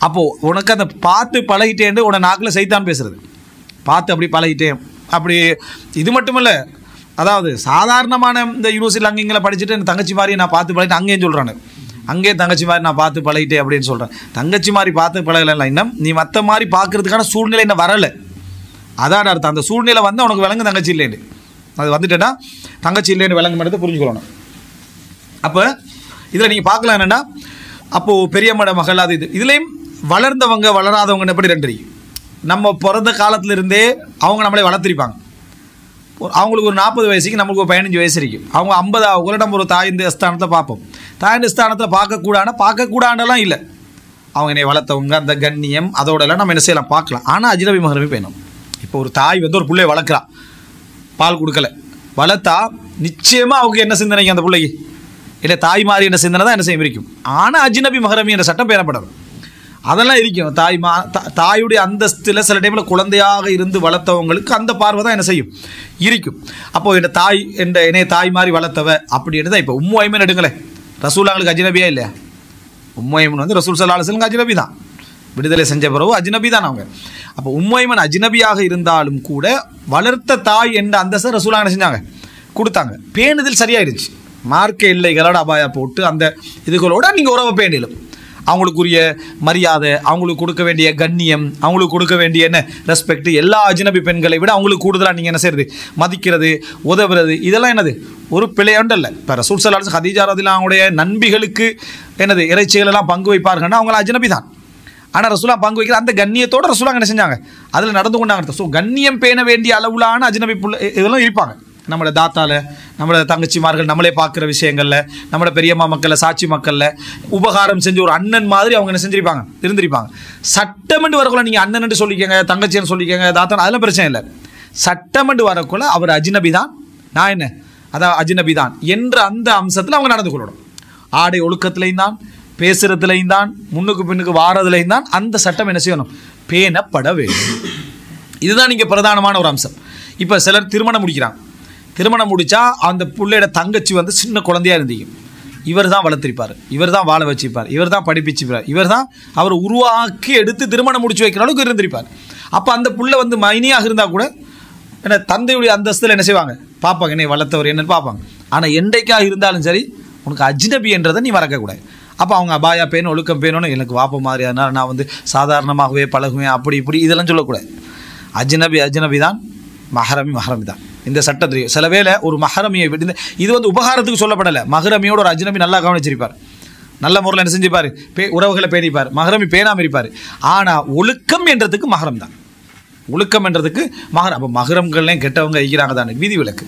அப்போது உனக்கு அந்த பார்த்து பழகிட்டேன்னு உன நாக்கில் சைத்தான் பேசுறது. பார்த்து அப்படி பழகிட்டேன் அப்படி. இது மட்டுமில்லை, அதாவது சாதாரணமான இந்த யூனிவர்சிட்டியில் அங்கேங்களை படிச்சுட்டு என் தங்கச்சி மாதிரியே நான் பார்த்து பழகிட்டேன் அங்கேயும் சொல்கிறானு. அங்கேயே தங்கச்சி மாதிரி நான் பார்த்து பழகிட்டேன் அப்படின்னு சொல்கிறேன். தங்கச்சி மாதிரி பார்த்து பழகலை, இன்னும் நீ மற்ற மாதிரி பார்க்கறதுக்கான சூழ்நிலை இன்னும் வரலை. அதான் அர்த்தம். அந்த சூழ்நிலை வந்து உனக்கு விளங்கு தங்கச்சி இல்லைன்னு. அது வந்துட்டேன்னா தங்கச்சி இல்லைன்னு விளங்க மட்டும் புரிஞ்சுக்கணும். அப்போ இதில் நீங்கள் பார்க்கலாம் என்னென்னா, அப்போது பெரியம்மட மகள் அது இதுலேயும் வளர்ந்தவங்க வளராதவங்க எப்படி ரெண்டு. நம்ம பிறந்த காலத்திலிருந்தே அவங்க நம்மளே வளர்த்திருப்பாங்க. அவங்களுக்கு ஒரு 40 வயசுக்கு நம்மளுக்கு ஒரு 15 வயசு இருக்கும். அவங்க 50 ஆகுள்ள நம்ம ஒரு தாய்ந்த ஸ்தானத்தை பார்ப்போம். தாய்ந்த ஸ்தானத்தில் பார்க்கக்கூடாண்டெல்லாம் இல்லை. அவங்க என்னை வளர்த்தவங்க அந்த கண்ணியம் அதோடலாம் நம்ம என்ன செய்யலாம் பார்க்கலாம். ஆனால் அஜ்னபி மஹ்ரமி வேணும். இப்போ ஒரு தாய் வந்து ஒரு பிள்ளையை வளர்க்குறா, பால் கொடுக்கல, வளர்த்தா நிச்சயமாக அவங்க என்ன சிந்தனைக்கு அந்த பிள்ளைக்கு இல்லை தாய் மாதிரி என்ன சிந்தனை தான் என்ன செய்ய இருக்கும். ஆனால் அஜ்னபி மஹ்ரமி என்ற சட்டம் பேரப்படாது. அதெல்லாம் இருக்கும். தாயுடைய அந்தஸ்தில் சில டைமில் குழந்தையாக இருந்து வளர்த்தவங்களுக்கு அந்த பார்வை தான் என்ன செய்யும் இருக்கும். அப்போது என்னை தாய் மாதிரி வளர்த்தவ அப்படின்னு தான். இப்போ உம்மு ஐமன் எடுங்களேன், ரசூலாங்களுக்கு அஜ்னபியா இல்லையா? உம்மு ஐமன் வந்து ரசூல் ஸல்லல்லாஹு அலைஹி வஸல்லம் அஜ்னபி தான். விடுதலை செஞ்ச பிறகு அஜ்னபி தான் அவங்க. அப்போ உம்மு ஐமன் அஜ்னபியாக இருந்தாலும் கூட வளர்த்த தாய் என்ற அந்தஸ்தை ரசூலா என்ன செஞ்சாங்க, கொடுத்தாங்க. பேணுதல் சரியாயிருச்சு. மார்க்க எல்லைகளோட அபாயா போட்டு அந்த இதுகளோட நீங்கள் உறவை பேணிலும் அவங்களுக்குரிய மரியாதை, அவங்களுக்கு கொடுக்க வேண்டிய கண்ணியம், அவங்களுக்கு கொடுக்க வேண்டிய என்ன ரெஸ்பெக்ட், எல்லா அஜ்னபி பெண்களை விட அவங்களுக்கு கூடுதலாக நீங்கள் என்ன செய்கிறது, மதிக்கிறது, உதவுறது, இதெல்லாம் என்னது ஒரு பிழையொண்டல்ல. இப்போ ரசூல் ஸல்லல்லாஹு அலைஹி வஸல்லம் ஹதீஜா ரலியல்லாஹு அவங்களுடைய நண்பிகளுக்கு என்னது இறைச்சிகள் எல்லாம் பங்கு வைப்பார்கள்னா அவங்கள அஜ்னபி தான். ஆனால் ரசூலா பங்கு வைக்கிற அந்த கண்ணியத்தோடு ரசூலா என்ன செஞ்சாங்க, அதில் நடந்து கொண்டாங்க. ஸோ கண்ணியம் பேண வேண்டிய அளவுலான அஜ்னபி இதெல்லாம் இருப்பாங்க. நம்மளோட தாத்தால, நம்மளோட தங்கச்சிமார்கள், நம்மளே பார்க்குற விஷயங்களில், நம்மளோட பெரியம்மா மக்களில், சாட்சி மக்களில் உபகாரம் செஞ்சு ஒரு அண்ணன் மாதிரி அவங்க என்ன செஞ்சிருப்பாங்க, இருந்திருப்பாங்க. சட்டமென்று வரக்குள்ள நீங்கள் அண்ணன் சொல்லிக்கங்க, தங்கச்சின்னு சொல்லிக்கங்க, தாத்தா, அதெல்லாம் பிரச்சனை இல்லை. சட்டமென்று வரக்குள்ள அவர் அஜ்னபி தான், நான் என்ன அதான் அஜ்னபி தான் என்ற அந்த அம்சத்தில் அவங்க நடந்து கொள்ளணும். ஆடை ஒழுக்கத்திலையும் தான், பேசுகிறதுலையும் தான், முன்னுக்கு பின்னுக்கு வாரதுலையும் தான் அந்த சட்டம் என்ன செய்யணும், பேணப்பட வேண்டும். இதுதான் நீங்கள் பிரதானமான ஒரு அம்சம். இப்போ சிலர் திருமணம் முடிக்கிறாங்க. திருமணம் முடித்தா அந்த பிள்ளையோட தங்கச்சி வந்து சின்ன குழந்தையாக இருந்தீங்க, இவர் தான் வளர்த்திருப்பார், இவர் தான் வாழ வச்சிருப்பார், இவர் தான் படிப்பிச்சுப்பார், இவர் தான் அவர் உருவாக்கி எடுத்து திருமணம் முடிச்சு வைக்கிற அளவுக்கு இருந்திருப்பார். அப்போ அந்த புள்ள வந்து மைனியாக இருந்தால் கூட என்ன தந்தையுடைய அந்தஸ்தில் என்ன செய்வாங்க, பார்ப்பாங்க, என்னை வளர்த்தவர் என்னன்னு பார்ப்பாங்க. ஆனால் என்றைக்காக இருந்தாலும் சரி உனக்கு அஜ்னபி என்றதை நீ மறக்கக்கூடாது. அப்போ அவங்க அபாயா பேணும் ஒழுக்கம் பேணும்னு எனக்கு வாப்ப மாதிரி, அதனால் நான் வந்து சாதாரணமாகவே பழகுவேன் அப்படி இப்படி இதெல்லாம் சொல்லக்கூடாது. அஜ்னபி தான், மஹரமி தான். இந்த சட்டத்திலேயே சில வேளை ஒரு மஹரமியை விட்டு, இது வந்து உபகாரத்துக்கு சொல்லப்படலை, மஹரமியோட ஒரு அஜ்னபி நல்லா கவனிச்சிருப்பார், நல்ல முறையில் என்ன செஞ்சுப்பார், உறவுகளை பேணிப்பார், மஹரமி பேணாமல் இருப்பார். ஆனால் ஒழுக்கம் என்றதுக்கு மஹரம் தான், ஒழுக்கம் என்றதுக்கு மஹரம். அப்போ மஹரம்கள்லையும் கெட்டவங்க இருக்கிறாங்க தானே, விதிவிலக்கு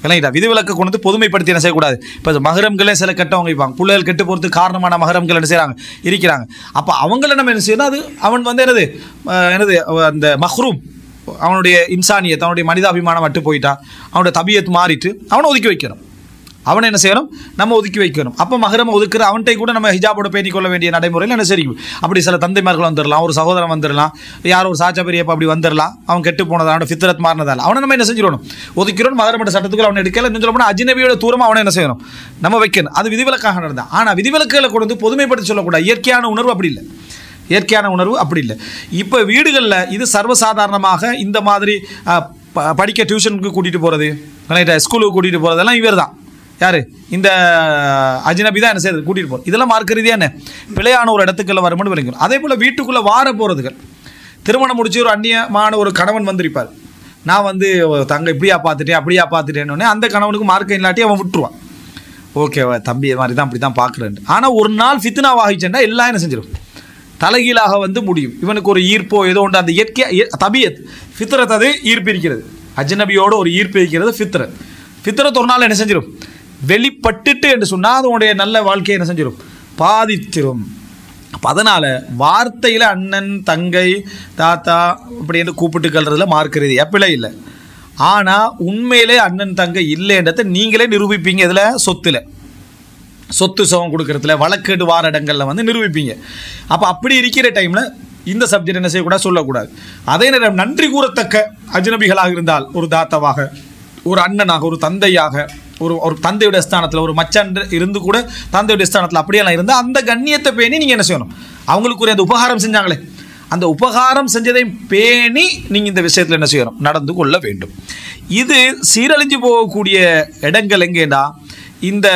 இல்லைங்களா? விதிவிலக்கு கொண்டு வந்து பொதுமைப்படுத்தி என்ன செய்யக்கூடாது. இப்போ மஹரம்களே சில கெட்டவங்க இருப்பாங்க, பிள்ளைகள் கெட்டு போகிறதுக்கு காரணமான மஹரம்கள் என்ன செய்கிறாங்க, இருக்கிறாங்க. அப்போ அவங்கள நம்ம என்ன செய்யணும், அது அவன் வந்து என்னது அந்த மஹ்ரூம், அவனுடைய இன்சானியத், அவனுடைய மனிதாபிமானம் விட்டு போயிட்டா, அவனுடைய தபியத் மாறிட்டு அவனை ஒதுக்கி வைக்கணும். அவனை என்ன செய்யணும், நம்ம ஒதுக்கி வைக்கணும். அப்போ மஹரமை ஒதுக்குற அவன்கிட்ட கூட நம்ம ஹிஜாபோட பேணிக்கொள்ள வேண்டிய நடைமுறையில் என்ன செய்யும். அப்படி சில தந்தைமார்கள் வந்துடலாம், ஒரு சகோதரன் வந்துடலாம், யாரோ ஒரு சாச்சா பெரியப்பா அப்படி வந்துடலாம், அவன் கெட்டு போனதான ஃபித்ரத் மாறினதால் அவனை நம்ம என்ன செஞ்சிடணும், ஒதுக்கிறோம். மஹரமோட சட்டத்துக்குள்ள அவனை எடுக்கல, இன்னும் சொல்ல போனால் அஜ்னபியோட தூரமாக அவனை என்ன செய்யணும், நம்ம வைக்கணும். அது விதிவிலக்காக நடந்தான். ஆனால் விதிவிலக்குகளை கொண்டு வந்து பொதுமைப்படுத்தி சொல்லக்கூடாது. இயற்கையான உணர்வு அப்படி இல்லை, இயற்கையான உணர்வு அப்படி இல்லை. இப்போ வீடுகளில் இது சர்வசாதாரணமாக இந்த மாதிரி படிக்க டியூஷனுக்கு கூட்டிகிட்டு போகிறது, ஸ்கூலுக்கு கூட்டிகிட்டு போகிறதெல்லாம் இவர் தான். யார், இந்த அஜ்னபி தான் என்ன செய்யுது, கூட்டிகிட்டு போகிறது. இதெல்லாம் மார்க்க ரீதியாக என்ன பிழையான ஒரு இடத்துக்குள்ள வரும்னு விளங்கணும். அதே போல் வீட்டுக்குள்ளே வார போகிறதுகள், திருமணம் முடிச்சு ஒரு அந்நியமான ஒரு கணவன் வந்திருப்பார், நான் வந்து தங்க இப்படியா பார்த்துட்டேன் அப்படியா பார்த்துட்டேன்னு அந்த கணவனுக்கு மார்க்கம் இல்லாட்டி அவன் விட்டுருவான். ஓகே தம்பி இது மாதிரி தான் அப்படி தான் பார்க்குறேன். ஆனால் ஒரு நாள் ஃபித்னா வாகிச்சேன்டா எல்லாம் என்ன செஞ்சிடும், தலைகீழாக வந்து முடியும். இவனுக்கு ஒரு ஈர்ப்போ ஏதோ ஒன்று, அந்த இயற்கை தபியத் ஃபித்ரத் அது ஈர்ப்பு இருக்கிறது, அஜ்னபியோட ஒரு ஈர்ப்பு இருக்கிறது ஃபித்ரத் ஒரு நாள் என்ன செஞ்சிடும், வெளிப்பட்டுட்டு என்று சொன்னால் அதனுடைய நல்ல வாழ்க்கையை என்ன செஞ்சிடும், பாதித்திரும். அப்போ அதனால் வார்த்தையில் அண்ணன் தங்கை தாத்தா அப்படின்னு கூப்பிட்டு கல்றதுல மார்க்க ரீதியாக பிழை இல்லை. ஆனால் உண்மையிலே அண்ணன் தங்கை இல்லைன்றதை நீங்களே நிரூபிப்பீங்க. இதில் சொத்து சுகம் கொடுக்கறதுல வழக்கேடு வார இடங்களில் வந்து நிரூபிப்பீங்க. அப்போ அப்படி இருக்கிற டைமில் இந்த சப்ஜெக்ட் என்ன செய்யக்கூடாது, சொல்லக்கூடாது. அதே நேரம் நன்றி கூறத்தக்க அஜ்னபிகளாக இருந்தால், ஒரு தாத்தாவாக, ஒரு அண்ணனாக, ஒரு தந்தையாக, ஒரு தந்தையுடைய ஸ்தானத்தில், ஒரு மச்சான் இருந்து கூட தந்தையுடைய ஸ்தானத்தில் அப்படியெல்லாம் இருந்தால் அந்த கண்ணியத்தை பேணி நீங்கள் என்ன செய்யணும், அவங்களுக்குரிய அந்த உபகாரம் செஞ்சாங்களே அந்த உபகாரம் செஞ்சதை பேணி நீங்கள் இந்த விஷயத்தில் என்ன செய்யணும், நடந்து கொள்ள வேண்டும். இது சீரழிஞ்சு போகக்கூடிய இடங்கள் எங்கேண்டா, இந்த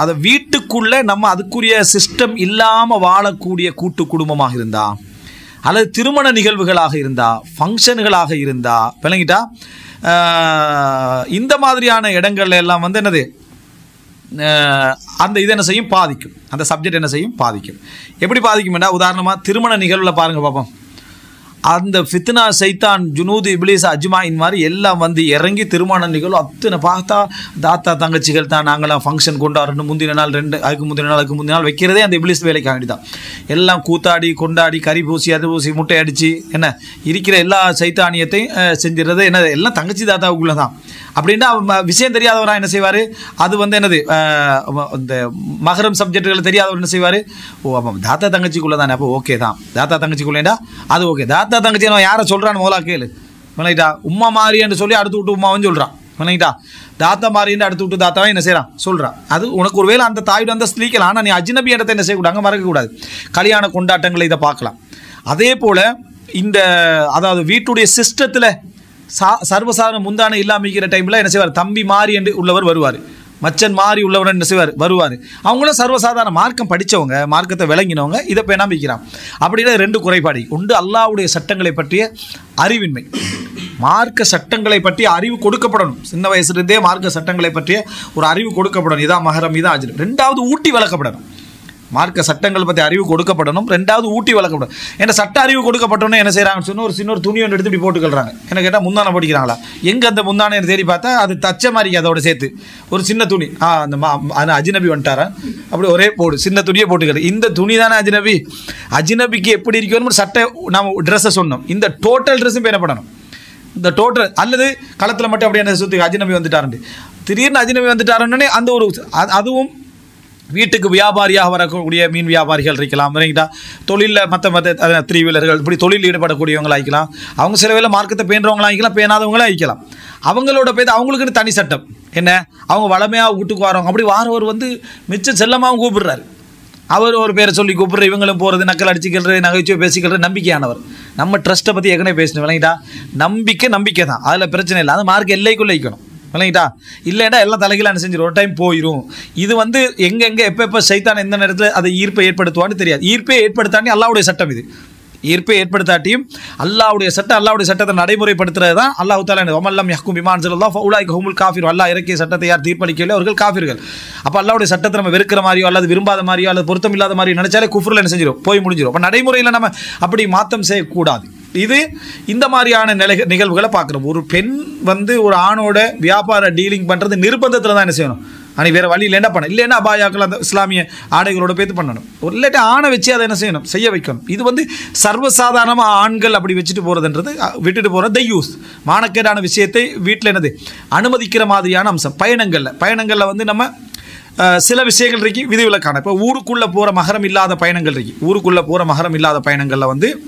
அதை வீட்டுக்குள்ளே நம்ம அதுக்குரிய சிஸ்டம் இல்லாமல் வாழக்கூடிய கூட்டு குடும்பமாக இருந்தால், அல்லது திருமண நிகழ்வுகளாக இருந்தால், ஃபங்க்ஷன்களாக இருந்தால், விளங்கிட்டா, இந்த மாதிரியான இடங்கள்ல எல்லாம் வந்து என்னது, அந்த இது என்ன செய்யும், பாதிக்கும். அந்த சப்ஜெக்ட் என்ன செய்யும், பாதிக்கும். எப்படி பாதிக்கும்னா, உதாரணமாக திருமண நிகழ்வில் பாருங்கள் பார்ப்போம். அந்த ஃபித்னா சைத்தான் ஜுனூது இப்லீஸ் அஜ்மாயின் மாதிரி எல்லாம் வந்து இறங்கி திருமண நிகழ்வு அத்தனை பார்த்தா தாத்தா தங்கச்சிகள் தான் நாங்களாம் ஃபங்க்ஷன் கொண்டாடணும், முந்தின நாள் அதுக்கு முந்தின நாள் வைக்கிறதே அந்த இப்லீஸ் வேலைக்காண்டி தான். எல்லாம் கூத்தாடி கொண்டாடி கறி பூசி அது பூசி முட்டை அடித்து என்ன இருக்கிற எல்லா சைத்தானியத்தையும் செஞ்சிடறது என்ன, எல்லாம் தங்கச்சி தாத்தாவுக்குள்ளே தான். அப்படின்னா விஷயம் தெரியாதவராக என்ன செய்வார், அது வந்து என்னது இந்த மஹரம் சப்ஜெக்டுகள் தெரியாதவர் என்ன செய்வார், ஓ அப்போ தாத்தா தங்கச்சிக்குள்ளே தானே, அப்போ ஓகே தான், தாத்தா தங்கச்சிக்குள்ளேண்டா அது ஓகே. தாத்தா தங்கச்சி நான் யாரை சொல்கிறான்னு முதலா கேளு, விளங்கிட்டா. உம்மா மாறின்னு சொல்லி அடுத்து விட்டு உமாவும் சொல்கிறான், விளங்கிட்டா. தாத்தா மாறின்னு அடுத்து விட்டு தாத்தாவும் என்ன செய்கிறான் சொல்கிறான். அது உனக்கு ஒரு வேளை அந்த தாயோட அந்த ஸ்லீக்கலாம். ஆனால் நீ அஜ்னபி இடத்தை என்ன செய்யக்கூடாது, அங்கே மறக்கக்கூடாது. கல்யாண கொண்டாட்டங்களை இதை பார்க்கலாம். அதே போல் இந்த அதாவது வீட்டுடைய சிஸ்டத்தில் சர்வசாதாரண முந்தான இல்லாமிக்கிற டைமில் என்ன செய்வார், தம்பி மாறி என்று உள்ளவர் வருவார், மச்சன் மாறி உள்ளவர் என்ன செய்வார் வருவார். அவங்களும் சர்வசாதாரண மார்க்கம் படித்தவங்க, மார்க்கத்தை விளங்கினவங்க, இதை பேணாமல் இருக்கிறான். அப்படின்னா ரெண்டு குறைபாடு உண்டு. அல்லாஹ்வுடைய சட்டங்களை பற்றிய அறிவின்மை, மார்க்க சட்டங்களை பற்றிய அறிவு கொடுக்கப்படணும். சின்ன வயசுலேருந்தே மார்க்க சட்டங்களை பற்றிய ஒரு அறிவு கொடுக்கப்படணும். இதான் மஹரம், இதான் அஜ்னபி. ரெண்டாவது ஊட்டி வளர்க்கப்படணும். மார்க்க சட்டங்கள் பற்றி அறிவு கொடுக்கப்படணும். ரெண்டாவது ஊட்டி வளர்க்கப்படணும். ஏன்னா சட்ட அறிவு கொடுக்கப்பட்டோன்னே என்ன செய்கிறாங்கன்னு சொன்னால் ஒரு சின்ன ஒரு துணி ஒன்று எடுத்து இப்படி போட்டுக்கிறாங்க. என்ன கேட்டால் முந்தானை போட்டிக்கிறாங்களா, எங்கே அந்த முந்தானை தேடி பார்த்தா அது தச்ச மாதிரி அதோட சேர்த்து ஒரு சின்ன துணி, அந்த அஜ்னபி வந்துட்டாரா அப்படி ஒரே போடு சின்ன துணியை போட்டுக்கிறது. இந்த துணி தானே அஜ்னபி. அஜ்னபிக்கு எப்படி இருக்கணும் சட்டை, நம்ம ட்ரெஸ்ஸை சொன்னோம். இந்த டோட்டல் ட்ரெஸ்ஸும் பேணப்படணும். இந்த டோட்டல் அல்லது களத்தில் மட்டும் அப்படியே சுற்றி அஜ்னபி வந்துட்டாருண்டு, திடீர்னு அஜ்னபி வந்துட்டாருன்னே அந்த ஒரு அதுவும் வீட்டுக்கு வியாபாரியாக வரக்கூடிய மீன் வியாபாரிகள் இருக்கலாம், சரிங்களா? தொழிலில் மற்ற த்ரீ வீலர்கள் இப்படி தொழில் ஈடுபடக்கூடியவங்களாக ஆகிக்கலாம். அவங்க சில வேலை மார்க்கத்தை பேணுறவங்களாக ஆகிக்கலாம், பேணாதவங்களாக ஆகிக்கலாம். அவங்களோட பேர் அவங்களுக்குன்னு தனி சட்டம் என்ன, அவங்க வளமையாக வீட்டுக்கு வரவங்க அப்படி வாரவர் மிச்சம் செல்லமாகவும் கூப்பிடுறாரு. அவர் ஒரு பேரை சொல்லி கூப்பிட்ற, இவங்களும் போகிறது, நக்கல் அடிச்சுக்கிறது, நகைச்சுவை பேசிக்கிறது, நம்பிக்கையானவர். நம்ம ட்ரஸ்ட்டை பற்றி ஏற்கனவே பேசணும் விளங்கிட்டா. நம்பிக்கை தான், அதில் பிரச்சனை இல்லை. அது மார்க் எல்லைக்குள்ளே வைக்கணும் விளங்கிட்டா. இல்லைன்னா எல்லாம் தலைகளான செஞ்சிடும், ஒரு டைம் போயிடும். இது எங்கெங்கே எப்போ சைத்தான் எந்த நேரத்தில் அதை ஈர்ப்பை ஏற்படுத்துவான்னு தெரியாது. ஈர்ப்பை ஏற்படுத்தாண்டி அல்லாவுடைய சட்டம் இது. ஈர்ப்பை ஏற்படுத்தாட்டியும் அல்லாவுடைய சட்டத்தை நடைமுறைப்படுத்துறது தான் அல்லாஹ் தஆலா வமல்லம் யஹ்கும் பிமா அன்ஸலல்லாஹு ஃபஉலாயிக ஹுமுல் காஃபிரூன். அல்லாஹ் இறக்கிய சட்டத்தை யார் தீர்ப்பளிக்கவில்லை அவர்கள் காஃபிர்கள். அப்போ அல்லாவுடைய சட்டத்தை நம்ம வெறுக்கிற மாதிரியோ அல்லது விரும்பாத மாதிரியோ அல்லது பொருத்தம் இல்லாத மாதிரியோ நினைச்சாலே குஃப்ரில் என்ன செஞ்சிடும், போய் முடிஞ்சிடும். அப்போ நடைமுறையில் நம்ம அப்படி மாற்றம் செய்யக்கூடாது. இது இந்த மாதிரியான நிகழ்வுகளை பார்க்குறோம். ஒரு பெண் ஒரு ஆணோட வியாபார டீலிங் பண்ணுறது நிர்பந்தத்தில் தான் என்ன செய்யணும், அன்றைக்கி வேறு வழியில் என்ன பண்ணணும், இல்லைன்னா அபாயாக்கள் அந்த இஸ்லாமிய ஆடைகளோட பேத்து பண்ணணும். ஒரு இல்லாட்டி ஆணை வச்சு அதை என்ன செய்யணும், செய்ய வைக்கணும். இது சர்வசாதாரணமாக ஆண்கள் அப்படி வச்சுட்டு போகிறதுன்றது, விட்டுட்டு போகிற தையூஸ் மானக்கேடான விஷயத்தை வீட்டில் என்னது அனுமதிக்கிற மாதிரியான அம்சம். பயணங்களில் நம்ம சில விஷயங்கள் இருக்கு விதிவிலக்கான. இப்போ ஊருக்குள்ளே போகிற மகரம் இல்லாத பயணங்கள் இருக்கு. ஊருக்குள்ளே போகிற மகரம் இல்லாத பயணங்களில்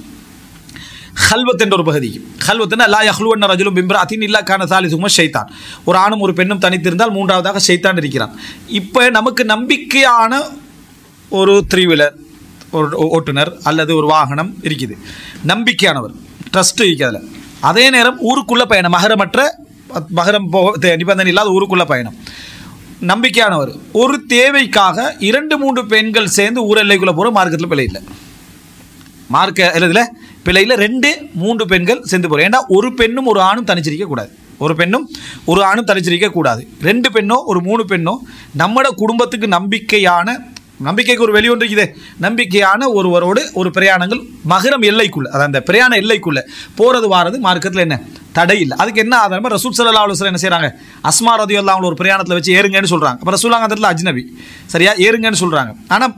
ஹல்வத் என்ற ஒரு பகுதி. ஹல்வத்னா லா யஹ்லுவன்ன ரஜுலும் பிம்ரஅத்தின் இல்லா கான சாலிசுஹுமா ஷைத்தான். ஒரு ஆணும் ஒரு பெண்ணும் தனித்திருந்தால் மூன்றாவதாக ஷைத்தான் இருக்கிறான். இப்போ நமக்கு நம்பிக்கையான ஒரு த்ரீ வீலர், ஒரு ஓட்டுநர் அல்லது ஒரு வாகனம் இருக்குது, நம்பிக்கையானவர், ட்ரஸ்ட்டு இருக்கிறதுல. அதே நேரம் ஊருக்குள்ளே பயணம், மகரம் போக நிபந்தனை இல்லாத ஊருக்குள்ளே பயணம், நம்பிக்கையானவர். ஒரு தேவைக்காக 2-3 பெண்கள் சேர்ந்து ஊர் எல்லைக்குள்ளே போகிற மார்க்கத்தில் பிழை இல்லை. மார்க்க எழுதில் பிள்ளையில் 2-3 பெண்கள் சேர்ந்து போகிறோம். ஏன்னா ஒரு பெண்ணும் ஒரு ஆணும் தனிச்சிருக்கக்கூடாது. 2 பெண்ணோ ஒரு 3 பெண்ணோ நம்மளோட குடும்பத்துக்கு நம்பிக்கைக்கு ஒரு வெளியொன்று இருக்குது, நம்பிக்கையான ஒருவரோடு ஒரு பிரயாணங்கள் மகரம் எல்லைக்குள்ளே, அதாவது அந்த பிரயாண எல்லைக்குள்ளே போகிறது வாரது மார்க்கத்தில் என்ன தடை இல்லை. அதுக்கு என்ன ஆதாரமாக ரசூல் ஸல்லல்லாஹு அலைஹி வஸல்லம் என்ன செய்கிறாங்க, அஸ்மா ரலியல்லாஹு அன்ஹா ஒரு பிரயாணத்தில் வச்சு ஏறுங்கன்னு சொல்கிறாங்க. அப்போ ரசூலுல்லாஹ் அந்த இடத்துல அஜ்னபி, சரியா, ஏறுங்கன்னு சொல்கிறாங்க. ஆனால்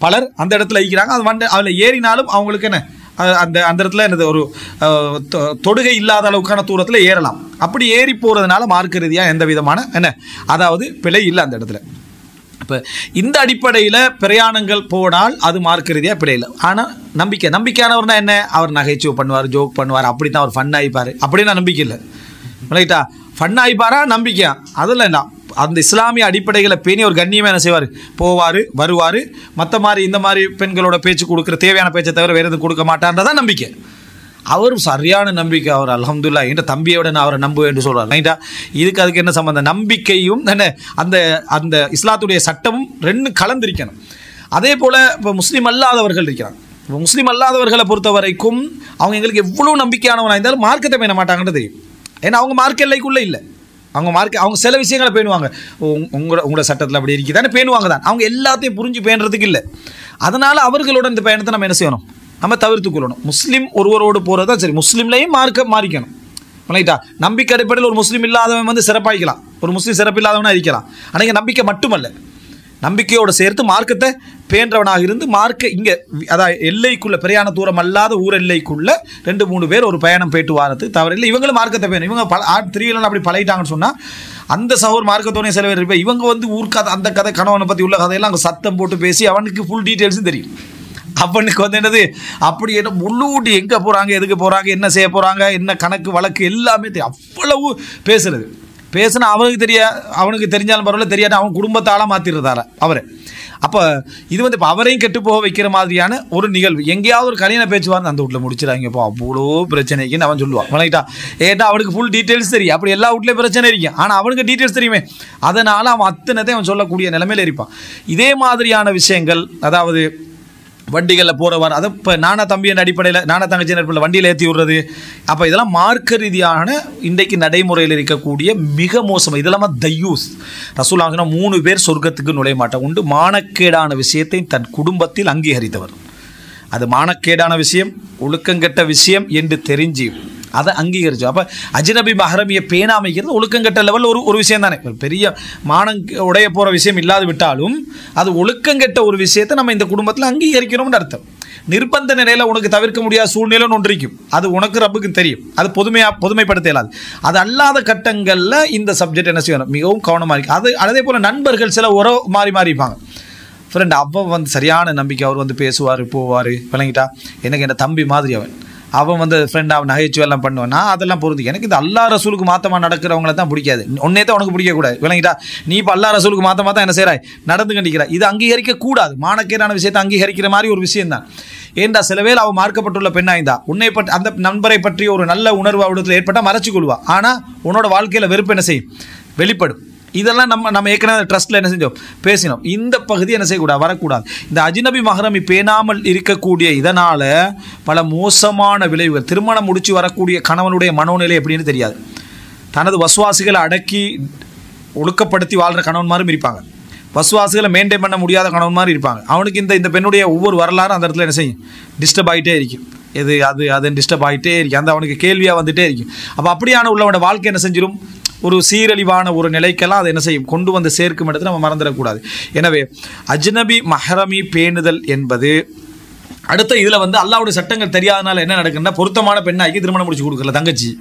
பலர் அந்த இடத்துல ஈக்கிறாங்க. அது அதில் ஏறினாலும் அவங்களுக்கு என்ன அந்த இடத்துல என்னது ஒரு தொடுகை இல்லாத அளவுக்கான தூரத்தில் ஏறலாம். அப்படி ஏறி போகிறதுனால மார்க்க ரீதியாக எந்த விதமான அதாவது பிழை இல்லை அந்த இடத்துல. இப்போ இந்த அடிப்படையில் பிரயாணங்கள் போனால் அது மார்க்க ரீதியாக பிழை இல்லை. ஆனால் நம்பிக்கையானவர்னா என்ன, அவர் நகைச்சுவை பண்ணுவார், ஜோக் பண்ணுவார், அப்படி தான் அவர் ஃபன் ஆகிப்பார், அப்படின்னா நம்பிக்கை இல்லை. ரைட்டா, ஃபன் ஆகிப்பாரா நம்பிக்கையா, அதில் என்ன அந்த இஸ்லாமிய அடிப்படைகளை பேணி ஒரு கண்ணியமாக என்ன செய்வார், போவார் வருவார். மற்ற மாதிரி இந்த மாதிரி பெண்களோட பேச்சு கொடுக்குற தேவையான பேச்சை தவிர வேறு எதுவும் கொடுக்க மாட்டான்றதான் நம்பிக்கை. அவர் சரியான நம்பிக்கை, அவர் அல்ஹம்துலில்லாஹ் என்ற தம்பியோட நான் அவரை நம்புவேன் என்று சொல்கிறார். ரைட்டா, அதுக்கு என்ன சம்பந்தம், நம்பிக்கையும் அந்த இஸ்லாத்துடைய சட்டமும் 2 கலந்திருக்கணும். அதே போல் இப்போ முஸ்லீம் அல்லாதவர்கள் இருக்கிறாங்க. இப்போ முஸ்லீம் அல்லாதவர்களை பொறுத்த வரைக்கும் அவங்க எங்களுக்கு எவ்வளோ நம்பிக்கையானவனாக இருந்தாலும் மார்க்கத்தை பேண மாட்டாங்கன்னு தெரியும். ஏன்னா அவங்க மார்க்க எல்லைக்குள்ளே இல்லை. அவங்க சில விஷயங்களை பேணுவாங்க, உங்களோட சட்டத்தில் அப்படி இருக்குதானே பேணுவாங்க தான். அவங்க எல்லாத்தையும் புரிஞ்சு பேணுறதுக்கு இல்லை. அதனால் அவர்களோட இந்த பயணத்தை நம்ம என்ன செய்யணும், நம்ம தவிர்த்து கொள்ளணும். முஸ்லீம் ஒருவரோடு போகிறது தான் சரி, முஸ்லீம்லையும் மாறிக்கணும். ரைட்டா, நம்பிக்கை அடிப்படையில் ஒரு முஸ்லீம் இல்லாதவன் சிறப்பாகிக்கலாம், ஒரு முஸ்லீம் சிறப்பு இல்லாதவனாக இருக்கலாம். ஆனால் இங்கே நம்பிக்கை மட்டுமல்ல, நம்பிக்கையோடு சேர்த்து மார்க்கத்தை பேன்றவனாக இருந்து மார்க்க இங்கே அதாவது எல்லைக்குள்ளே பிரயாண தூரம் அல்லாத ஊர் எல்லைக்குள்ளே 2-3 பேர் ஒரு பயணம் போயிட்டு வாரது தவறில்லை. இவங்களும் மார்க்கத்தை பேணும். இவங்க திரியலாம் அப்படி பழகிட்டாங்கன்னு சொன்னால் அந்த சகோர் மார்க்கத்தோடனே சில பேர் இருப்பேன். இவங்க ஊர்க்கதை அந்த கதை கணவனை பற்றி உள்ள கதையெல்லாம் அங்கே சத்தம் போட்டு பேசி அவனுக்கு ஃபுல் டீட்டெயில்ஸும் தெரியும். அவனுக்கு என்னது அப்படி என்ன முள்ளூட்டி எங்கே போகிறாங்க, எதுக்கு போகிறாங்க, என்ன செய்ய போகிறாங்க, என்ன கணக்கு வழக்கு எல்லாமே தெரியும். அவ்வளவு பேசுனா அவனுக்கு தெரிஞ்சாலும் பரவாயில்ல, தெரியாத அவன் குடும்பத்தால் மாற்றிடுறதால அவரை. அப்போ இது இப்போ அவரையும் கெட்டு போக வைக்கிற மாதிரியான ஒரு நிகழ்வு. எங்கேயாவது ஒரு கல்யாண பேச்சுவார்த்தை அந்த வீட்டில் முடிச்சிடாங்கப்போ அவ்வளோ பிரச்சனைக்குன்னு அவன் சொல்லுவான். வணக்கிட்டா ஏட்டா அவனுக்கு ஃபுல் டீட்டெயில்ஸ் தெரியும். அப்படி எல்லா வீட்லேயும் பிரச்சனை இருக்கும், ஆனால் அவனுக்கு டீட்டெயில்ஸ் தெரியுமே, அதனால் அவன் அத்தனைத்தையும் அவன் சொல்லக்கூடிய நிலைமையில் இருப்பான். இதே மாதிரியான விஷயங்கள், அதாவது வண்டிகளில் போகிறவார், அதை இப்போ நானா தம்பியின் அடிப்படையில் நானா தங்கச்சி அடிப்படையில் வண்டியில் ஏற்றி விடுறது, அப்போ இதெல்லாம் மார்க்க ரீதியான இன்றைக்கு நடைமுறையில் இருக்கக்கூடிய மிக மோசம். இதெல்லாம் தையூஸ். ரசூலுல்லாஹ் சொன்னா 3 பேர் சொர்க்கத்துக்கு நுழைய மாட்டாங்க. உண்டு மானக்கேடான விஷயத்தை தன் குடும்பத்தில் அங்கீகரித்தவர். அது மானக்கேடான விஷயம், ஒழுக்கங்கெட்ட விஷயம் என்று தெரிஞ்சு அதை அங்கீகரிச்சோம். அப்போ அஜ்னபி மஹரமியை பேணாமைக்கிறது ஒழுக்கங்கெட்ட லெவலில் ஒரு விஷயம் தானே. ஒரு பெரிய மானம் உடைய போகிற விஷயம் இல்லாது விட்டாலும் அது ஒழுக்கங்கெட்ட ஒரு விஷயத்தை நம்ம இந்த குடும்பத்தில் அங்கீகரிக்கிறோம்னு அர்த்தம். நிர்பந்த நிலையில் உனக்கு தவிர்க்க முடியாத சூழ்நிலைன்னு ஒன்று இருக்கும், அது உனக்கு ரப்புக்கு தெரியும், அது பொதுமைப்படுத்த இயலாது. அது அல்லாத கட்டங்களில் இந்த சப்ஜெக்ட் என்ன செய்யணும், மிகவும் கவனமாக இருக்குது. அதே போல் நண்பர்கள் சில உறவு மாறி இருப்பாங்க. ஃப்ரெண்ட் அவன் வந்து சரியான நம்பிக்கை, அவர் வந்து பேசுவார் போவார், விளங்கிட்டா, எனக்கு என்ன தம்பி மாதிரி அவன் வந்து ஃப்ரெண்ட் அவன் நகைச்சுவை எல்லாம் பண்ணுவான். நான் அதெல்லாம் பொருந்தி, எனக்கு இந்த அல்லா ரசூலுக்கு மாற்றமாக நடக்கிறவங்கள தான் பிடிக்காது. ஒன்னே தான் உனக்கு பிடிக்கக்கூடாது, விளங்கிட்டா. நீ இப்போ அல்லா ரசூலுக்கு மாற்றமாக தான் என்ன செய்கிறாய், நடந்து கண்டிக்கிறாய். இது அங்கீகரிக்கக்கூடாது, மானக்கேடான விஷயத்தை அங்கீகரிக்கிற மாதிரி ஒரு விஷயம் தான். ஏண்டா சில வேளை அவன் மார்க்கப்பட்டுள்ள பெண்ணாய்ந்தா உன்னை பற்றி அந்த நண்பரை பற்றி ஒரு நல்ல உணர்வு அவடத்தில் ஏற்பட்டால் மறைச்சு கொள்வா. ஆனால் உன்னோட வாழ்க்கையில் வெறுப்பு என்ன செய்யும், வெளிப்படும். இதெல்லாம் நம்ம ஏற்கனவே ட்ரஸ்ட்டில் என்ன செஞ்சோம், பேசினோம். இந்த பகுதி என்ன செய்யக்கூடாது, வரக்கூடாது. இந்த அஜ்னபி மஹ்ரமி பேணாமல் இருக்கக்கூடிய இதனால் பல மோசமான விளைவுகள், திருமணம் முடிச்சு வரக்கூடிய கணவனுடைய மனோநிலை எப்படின்னு தெரியாது. தனது வசுவாசிகளை அடக்கி ஒழுக்கப்படுத்தி வாழ்கிற கணவன் மாதிரி இருப்பாங்க, வசுவாசிகளை மெயின்டைன் பண்ண முடியாத கணவன் மாதிரி இருப்பாங்க. அவனுக்கு இந்த பெண்ணுடைய ஒவ்வொரு வரலாறும் அந்த இடத்துல என்ன செய்யும், டிஸ்டர்ப் ஆகிட்டே இருக்கும். அது டிஸ்டர்ப் ஆகிட்டே இருக்கும், அந்த அவனுக்கு கேள்வியாக வந்துகிட்டே இருக்கும். அப்போ அப்படியான உள்ளவனோட வாழ்க்கை என்ன செஞ்சிடும், ஒரு சீரழிவான ஒரு நிலைக்கெல்லாம் அதை என்ன செய்யும், கொண்டு வந்து சேர்க்கும் இடத்துல நம்ம மறந்துடக்கூடாது. எனவே அஜ்னபி மஹ்ரமி பேணுதல் என்பது அடுத்த இதில் வந்து அல்லாஹ்வுடைய சட்டங்கள் தெரியாதனால என்ன நடக்குன்னா, பொருத்தமான பெண்ணாக்கி திருமணம் முடிச்சு கொடுக்கல. தங்கச்சி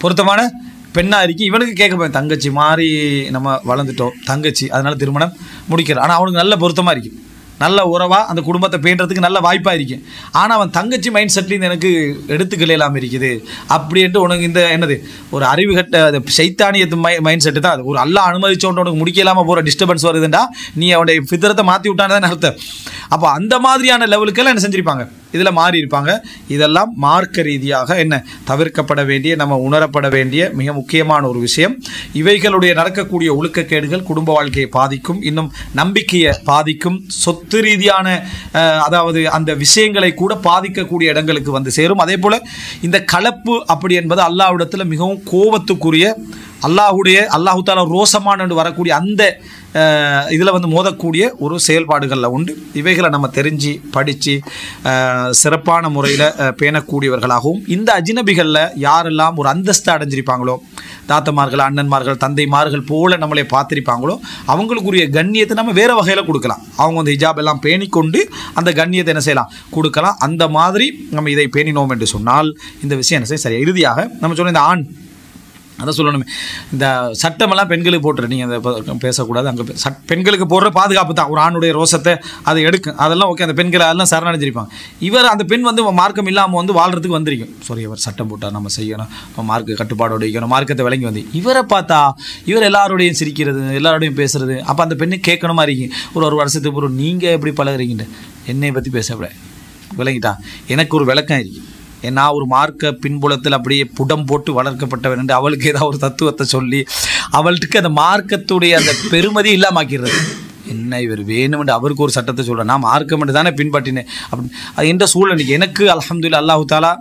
பொருத்தமான பெண்ணாக இருக்கு, இவனுக்கு கேட்க போய் தங்கச்சி மாறி நம்ம வளர்ந்துட்டோம் தங்கச்சி, அதனால திருமணம் முடிக்கிறோம். ஆனால் அவனுக்கு நல்ல பொருத்தமாக இருக்குது, நல்ல உறவாக அந்த குடும்பத்தை பேணுறதுக்கு நல்ல வாய்ப்பாக இருக்குது. ஆனால் அவன் தங்கச்சி மைண்ட் செட்லேருந்து எனக்கு எடுத்துக்கலாமல் இருக்குது அப்படின்ட்டு உனக்கு இந்த என்னது ஒரு அறிவுகட்ட சைத்தானியத்து மைண்ட் செட்டு தான் அது. ஒரு அல்லாஹ் அனுமதிச்சோன்ட்டு உனக்கு முடிக்கலாமல் போகிற டிஸ்டர்பன்ஸ் வருதுண்டா, நீ அவனுடைய ஃபித்ரத்தை மாற்றி விட்டானதான் அர்த்தம். அப்போ அந்த மாதிரியான லெவலுக்கெல்லாம் என்ன செஞ்சுருப்பாங்க, இதில் மாறி இருப்பாங்க. இதெல்லாம் மார்க்க ரீதியாக என்ன தவிர்க்கப்பட வேண்டிய, நம்ம உணரப்பட வேண்டிய மிக முக்கியமான ஒரு விஷயம். இவைகளுடைய நடக்கக்கூடிய ஒழுக்கக்கேடுகள் குடும்ப வாழ்க்கையை பாதிக்கும், இன்னும் நம்பிக்கையை பாதிக்கும், சொத்து ரீதியான அதாவது அந்த விஷயங்களை கூட பாதிக்கக்கூடிய இடங்களுக்கு வந்து சேரும். அதே போல் இந்த கலப்பு அப்படி என்பது அல்லாஹ்விடத்தில் மிகவும் கோபத்துக்குரிய, அல்லாஹு தாலா ரோசமான வரக்கூடிய அந்த இதில் வந்து மோதக்கூடிய ஒரு செயல்பாடுகளில் உண்டு. இவைகளை நம்ம தெரிஞ்சு படித்து சிறப்பான முறையில் பேணக்கூடியவர்களாகவும், இந்த அஜ்னபிகளில் யாரெல்லாம் ஒரு அந்தஸ்து அடைஞ்சிருப்பாங்களோ, தாத்தமார்கள், அண்ணன்மார்கள், தந்தைமார்கள் போல நம்மளே பார்த்துருப்பாங்களோ, அவங்களுக்குரிய கண்ணியத்தை நம்ம வேறு வகையில் கொடுக்கலாம். அவங்க வந்து ஹிஜாப் எல்லாம் பேணிக்கொண்டு அந்த கண்ணியத்தை என்ன செய்யலாம், கொடுக்கலாம். அந்த மாதிரி நம்ம இதை பேணினோம் என்று சொன்னால் இந்த விஷயம் என்ன செய்ய சரியா. இறுதியாக நம்ம சொன்ன இந்த ஆண் அதை சொல்லணுமே, இந்த சட்டமெல்லாம் பெண்களுக்கு போட்டுரு, நீங்கள் அதை பேசக்கூடாது, அங்கே பெண்களுக்கு போடுற பாதுகாப்பு தான் ஒரு ஆணுடைய ரோசத்தை அதை எடுக்கும், அதெல்லாம் ஓகே. அந்த பெண்களை அதெல்லாம் சரணடைஞ்சிருப்பாங்க. இவர் அந்த பெண் வந்து மார்க்கம் இல்லாமல் வந்து வாழ்கிறதுக்கு வந்திருக்கும். சாரி, அவர் சட்டம் போட்டால் நம்ம செய்யணும், மார்க்கு கட்டுப்பாடோடு வைக்கணும், மார்க்கத்தை விளங்கி வந்து இவரை பார்த்தா இவர் எல்லாரோடையும் சிரிக்கிறது, எல்லாரோடையும் பேசுறது. அப்போ அந்த பெண்ணு கேட்கணுமா இருக்கீங்க, ஒரு வருஷத்துக்கு ஒரு நீங்கள் எப்படி பழகுறீங்கன்னு என்னை பற்றி பேசக்கூடாது, விளங்கிட்டா. எனக்கு ஒரு விளக்கம் இருக்குது, நான் ஒரு மார்க்க பின்புலத்தில் அப்படியே புடம் போட்டு வளர்க்கப்பட்டவன் என்று அவளுக்கு ஏதாவது ஒரு தத்துவத்தை சொல்லி அவளுக்கு அந்த மார்க்கத்துடைய அந்த பெருமதி இல்லாமாக்கிறது. என்ன இவர் வேணுமென்று அவருக்கு ஒரு சட்டத்தை சொல்கிறேன், நான் மார்க்கம் என்று தானே பின்பற்றினேன் அப்படி. அது என்ற சூழ்நிலை எனக்கு அல்ஹம்துலில்லாஹ் அல்லாஹ் தாலா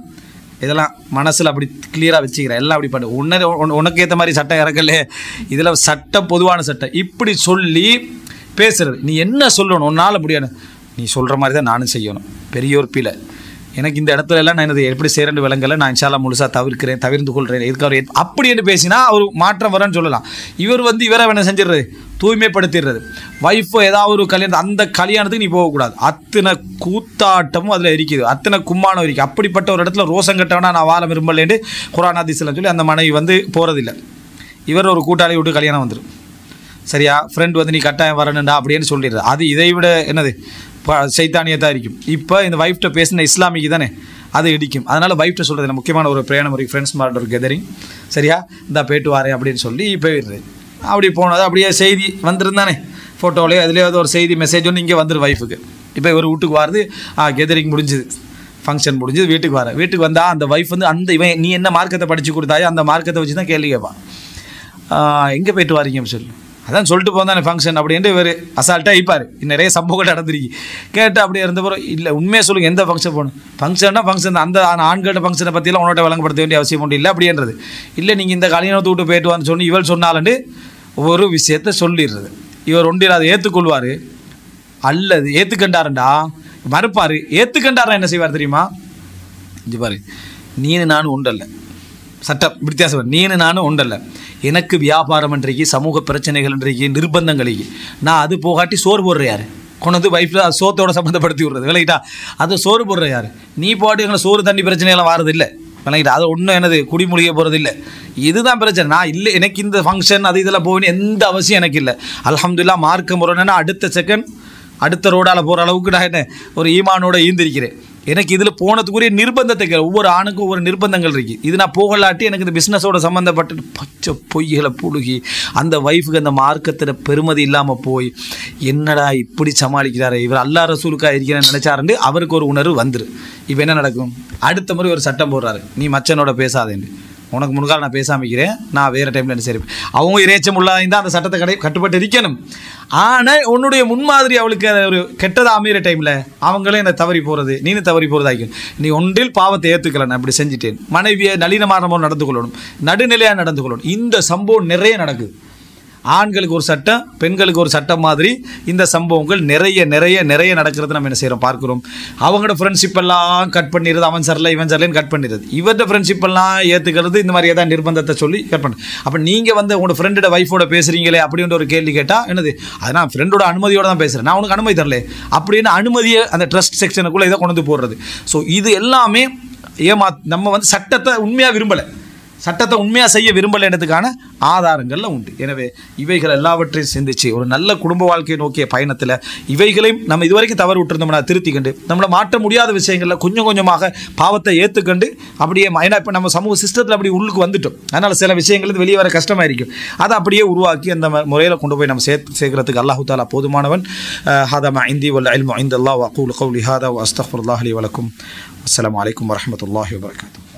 இதெல்லாம் மனசில் அப்படி கிளியராக வச்சுக்கிறேன். எல்லாம் அப்படி பண்ணு, உனக்கு ஏற்ற மாதிரி சட்டம் இறக்கல, இதில் சட்டம் பொதுவான சட்டம் இப்படி சொல்லி பேசுகிறது. நீ என்ன சொல்லணும், உன்னால் முடியாது, நீ சொல்கிற மாதிரி தான் நானும் செய்யணும். பெரியோர் பிழை. எனக்கு இந்த இடத்துல எல்லாம் நான் இது எப்படி செய்கிறேன்னு விளங்கலை, நான் இன்ஷா அல்லாஹ் முழுசாக தவிர்ந்து கொள்கிறேன். இதுக்கு அவர் அப்படி என்று பேசினா அவர் மாற்றம் வரன்னு சொல்லலாம். இவர் வந்து இவரை என்ன செஞ்சிடுறது, தூய்மைப்படுத்திடுறது. ஒய்ஃபோ ஏதாவது ஒரு கல்யாணம், அந்த கல்யாணத்துக்கு நீ போகக்கூடாது, அத்தனை கூத்தாட்டமும் அதில் இருக்குது, அத்தனை கும்மானம் இருக்குது. அப்படிப்பட்ட ஒரு இடத்துல ரோசம் கட்டவனா நான் வாழ விரும்பலேன்னு குர்ஆன் ஹதீஸ்ல சொல்லி அந்த மனைவி வந்து போகிறதில்லை. இவர் ஒரு கூட்டாளி விட்டு கல்யாணம் வந்துடும், சரியா, ஃப்ரெண்ட் வந்து நீ கட்டாயம் வரணுண்டா அப்படின்னு சொல்லிடுறது. அது இதை விட என்னது சைத்தானியத்தான் இருக்கும். இப்போ இந்த வைஃப்ட்ட பேசின இஸ்லாமிக்கு தானே அது இடிக்கும். அதனால் வைஃப்ட்ட சொல்கிறது முக்கியமான ஒரு பிரயாணம், ஒரு ஃப்ரெண்ட்ஸ் மாதிரி ஒரு கெதரிங், சரியா, இந்த போய்ட்டு வரேன் அப்படின்னு சொல்லி போயிடுறது. அப்படி போனது அப்படியே செய்தி வந்துருந்தானே, ஃபோட்டோலேயே அதுலேயே ஒரு செய்தி மெசேஜ் ஒன்று இங்கே வந்துடும் வைஃபுக்கு. இப்போ ஒரு வீட்டுக்கு வரது, கெதரிங் முடிஞ்சுது, ஃபங்க்ஷன் முடிஞ்சது, வீட்டுக்கு வந்தால் அந்த வைஃப் வந்து அந்த இவன் நீ என்ன மார்க்கத்தை படித்து கொடுத்தாயோ அந்த மார்க்கத்தை வச்சு தான் கேள்வி கேட்பான். எங்கே போய்ட்டு வாரீங்க அப்படின்னு சொல்லி, அதான் சொல்லிட்டு போந்தானே ஃபங்க்ஷன் அப்படின்ட்டு இவர் அசால்ட்டாக ஐப்பார். நிறைய சம்பவங்கள் நடந்துருக்கு. கேட்டு அப்படியே இருந்தப்பறம் இல்லை உண்மையாக சொல்லுங்கள், எந்த ஃபங்க்ஷன் போகணும், ஃபங்க்ஷன்னா ஃபங்க்ஷன் அந்த ஆண்களோட ஃபங்க்ஷனை பற்றியெல்லாம் உன்னோட வழங்கப்படுத்த வேண்டிய அவசியம் ஒன்றும் இல்லை அப்படின்றது. இல்லை நீங்கள் இந்த கல்யாணத்தை விட்டு போயிட்டு வான்னு சொல்லி இவள் சொன்னாலண்டு ஒரு விஷயத்தை சொல்லிடுறது. இவர் ஒன்றில் அதை ஏற்றுக்கொள்வார், அல்லது ஏற்றுக்கண்டாருண்டா மறுப்பார். ஏற்றுக்கண்டாரா என்ன செய்வார் தெரியுமா, இங்கே பாரு, நீனு நானும் உண்டல்ல, சட்டம் வித்தியாசம், நீனு நானும் உண்டல்ல, எனக்கு வியாபாரம் இன்றைக்கு, சமூக பிரச்சனைகள் இன்றைக்கு, நிர்பந்தங்களுக்கு நான் அது போகாட்டி சோறு போடுற யார், கொண்டு வந்து வைஃப்பில் சோத்தோட சம்மந்தப்படுத்தி விடுறது விளக்கிட்டா. அது சோறு போடுற யார்? நீ போட்டு எங்களை சோறு தண்ணி பிரச்சனையெல்லாம் வாரதில்லை விளங்கிட்டா. அது ஒன்றும் என்னது குடிமொழிய போகிறது இல்லை. இதுதான் பிரச்சனை. நான் இல்லை, எனக்கு இந்த ஃபங்க்ஷன் அது இதெல்லாம் போகணும் எந்த அவசியம் எனக்கு இல்லை. அல்ஹம்துலில்லாஹ் மார்க்க முறைன்னா அடுத்த செகண்ட் அடுத்த ரோடால் போகிற அளவுக்கு நான் என்ன ஒரு ஈமானோட ஈந்திருக்கிறேன். எனக்கு இதில் போனதுக்குரிய நிர்பந்தத்தை ஒவ்வொரு ஆணுக்கும் ஒவ்வொரு நிர்பந்தங்கள் இருக்குது. இது நான் போகலாட்டி எனக்கு இந்த பிஸ்னஸோட சம்மந்தப்பட்டு பச்சை பொய்களை புழுகி அந்த ஒய்ஃபுக்கு அந்த மார்க்கத்தில் பெருமதி இல்லாமல் போய் என்னடா இப்படி சமாளிக்கிறாரு இவர் அல்லா ரசூலுக்காக இருக்கிறேன்னு நினச்சாருண்டு அவருக்கு ஒரு உணர்வு வந்துரு. இப்போ என்ன நடக்கும்? அடுத்த முறை ஒரு சட்டம் போடுறாரு, நீ மச்சனோட பேசாதேன்னு. உனக்கு முன்கால நான் பேசாமிக்கிறேன், நான் வேறு டைமில் என்ன சரி. அவங்க இறைச்சம் உள்ளாதான் அந்த சட்டத்தை கட்டுப்பட்டு இருக்கணும். ஆனால் உன்னுடைய முன்மாதிரி அவளுக்கு ஒரு கெட்டதாக அமைகிற டைமில் அவங்களே என்னை தவறி போகிறது, நீனு தவறி போகிறதாக்கும். நீ ஒன்றில் பாவத்தை ஏற்றுக்கல, நான் இப்படி செஞ்சுட்டேன். மனைவியை நளினமானமாக நடந்து கொள்ளணும், நடுநிலையாக நடந்து கொள்ளணும். இந்த சம்பவம் நிறைய நடக்குது. ஆண்களுக்கு ஒரு சட்டம், பெண்களுக்கு ஒரு சட்டம் மாதிரி இந்த சம்பவங்கள் நிறைய நிறைய நிறைய நடக்கிறது நம்ம என்ன செய்கிறோம் பார்க்குறோம். அவங்களோட ஃப்ரெண்ட்ஷிப் எல்லாம் கட் பண்ணிடுறது, அவன் சரியில்லை இவன் சரியில்லைன்னு கட் பண்ணிடுறது. இவர்கிட்ட ஃப்ரெண்ட்ஷிப் எல்லாம் ஏற்றுக்கிறது, இந்த மாதிரி ஏதாவது நிர்பந்தத்தை சொல்லி கட் பண்ணு. அப்போ நீங்கள் வந்து உங்களோட ஃப்ரெண்டோட ஒய்ஃபோட பேசுகிறீங்களே அப்படின்ற ஒரு கேள்வி கேட்டால் என்னது, அது நான் ஃப்ரெண்டோட அனுமதியோடு தான் பேசுகிறேன், நான் உனக்கு அனுமதி தரல அப்படின்னு அனுமதியை அந்த ட்ரஸ்ட் செக்ஷனுக்குள்ளே இதை கொண்டு வந்து போடுறது. ஸோ இது எல்லாமே நம்ம வந்து சட்டத்தை உண்மையாக விரும்பலை, சட்டத்தை உண்மையாக செய்ய விரும்பலைன்றதுக்கான ஆதாரங்களில் உண்டு. எனவே இவைகள் எல்லாவற்றையும் சிந்திச்சு ஒரு நல்ல குடும்ப வாழ்க்கையை நோக்கிய பயணத்தில் இவைகளையும் நம்ம இதுவரைக்கும் தவறு விட்டுருந்தோம்னா திருத்திக்கண்டு நம்மளை மாற்ற முடியாத விஷயங்களில் கொஞ்சம் கொஞ்சமாக பாவத்தை ஏற்றுக்கண்டு அப்படியே, ஏன்னா இப்போ நம்ம சமூக சிஸ்டத்தில் அப்படி உள்ளுக்கு வந்துட்டோம். அதனால் சில விஷயங்கள் வெளியே வர கஷ்டமாக இருக்கும். அதை அப்படியே உருவாக்கி அந்த முறையில் கொண்டு போய் நம்ம சேர்க்கிறதுக்கு அல்லாஹு தாலா போதுமானவன். ஹாதா மா இந்தி வல் இல்மு இந்தல்லாஹ் வ அகூலு கௌலி ஹாதா வ அஸ்தக்ஃபிருல்லாஹ் லி வ லக்கும். அஸ்ஸலாமு அலைக்கும் வரஹ்மத்துல்லாஹி வபரகாத்துஹு.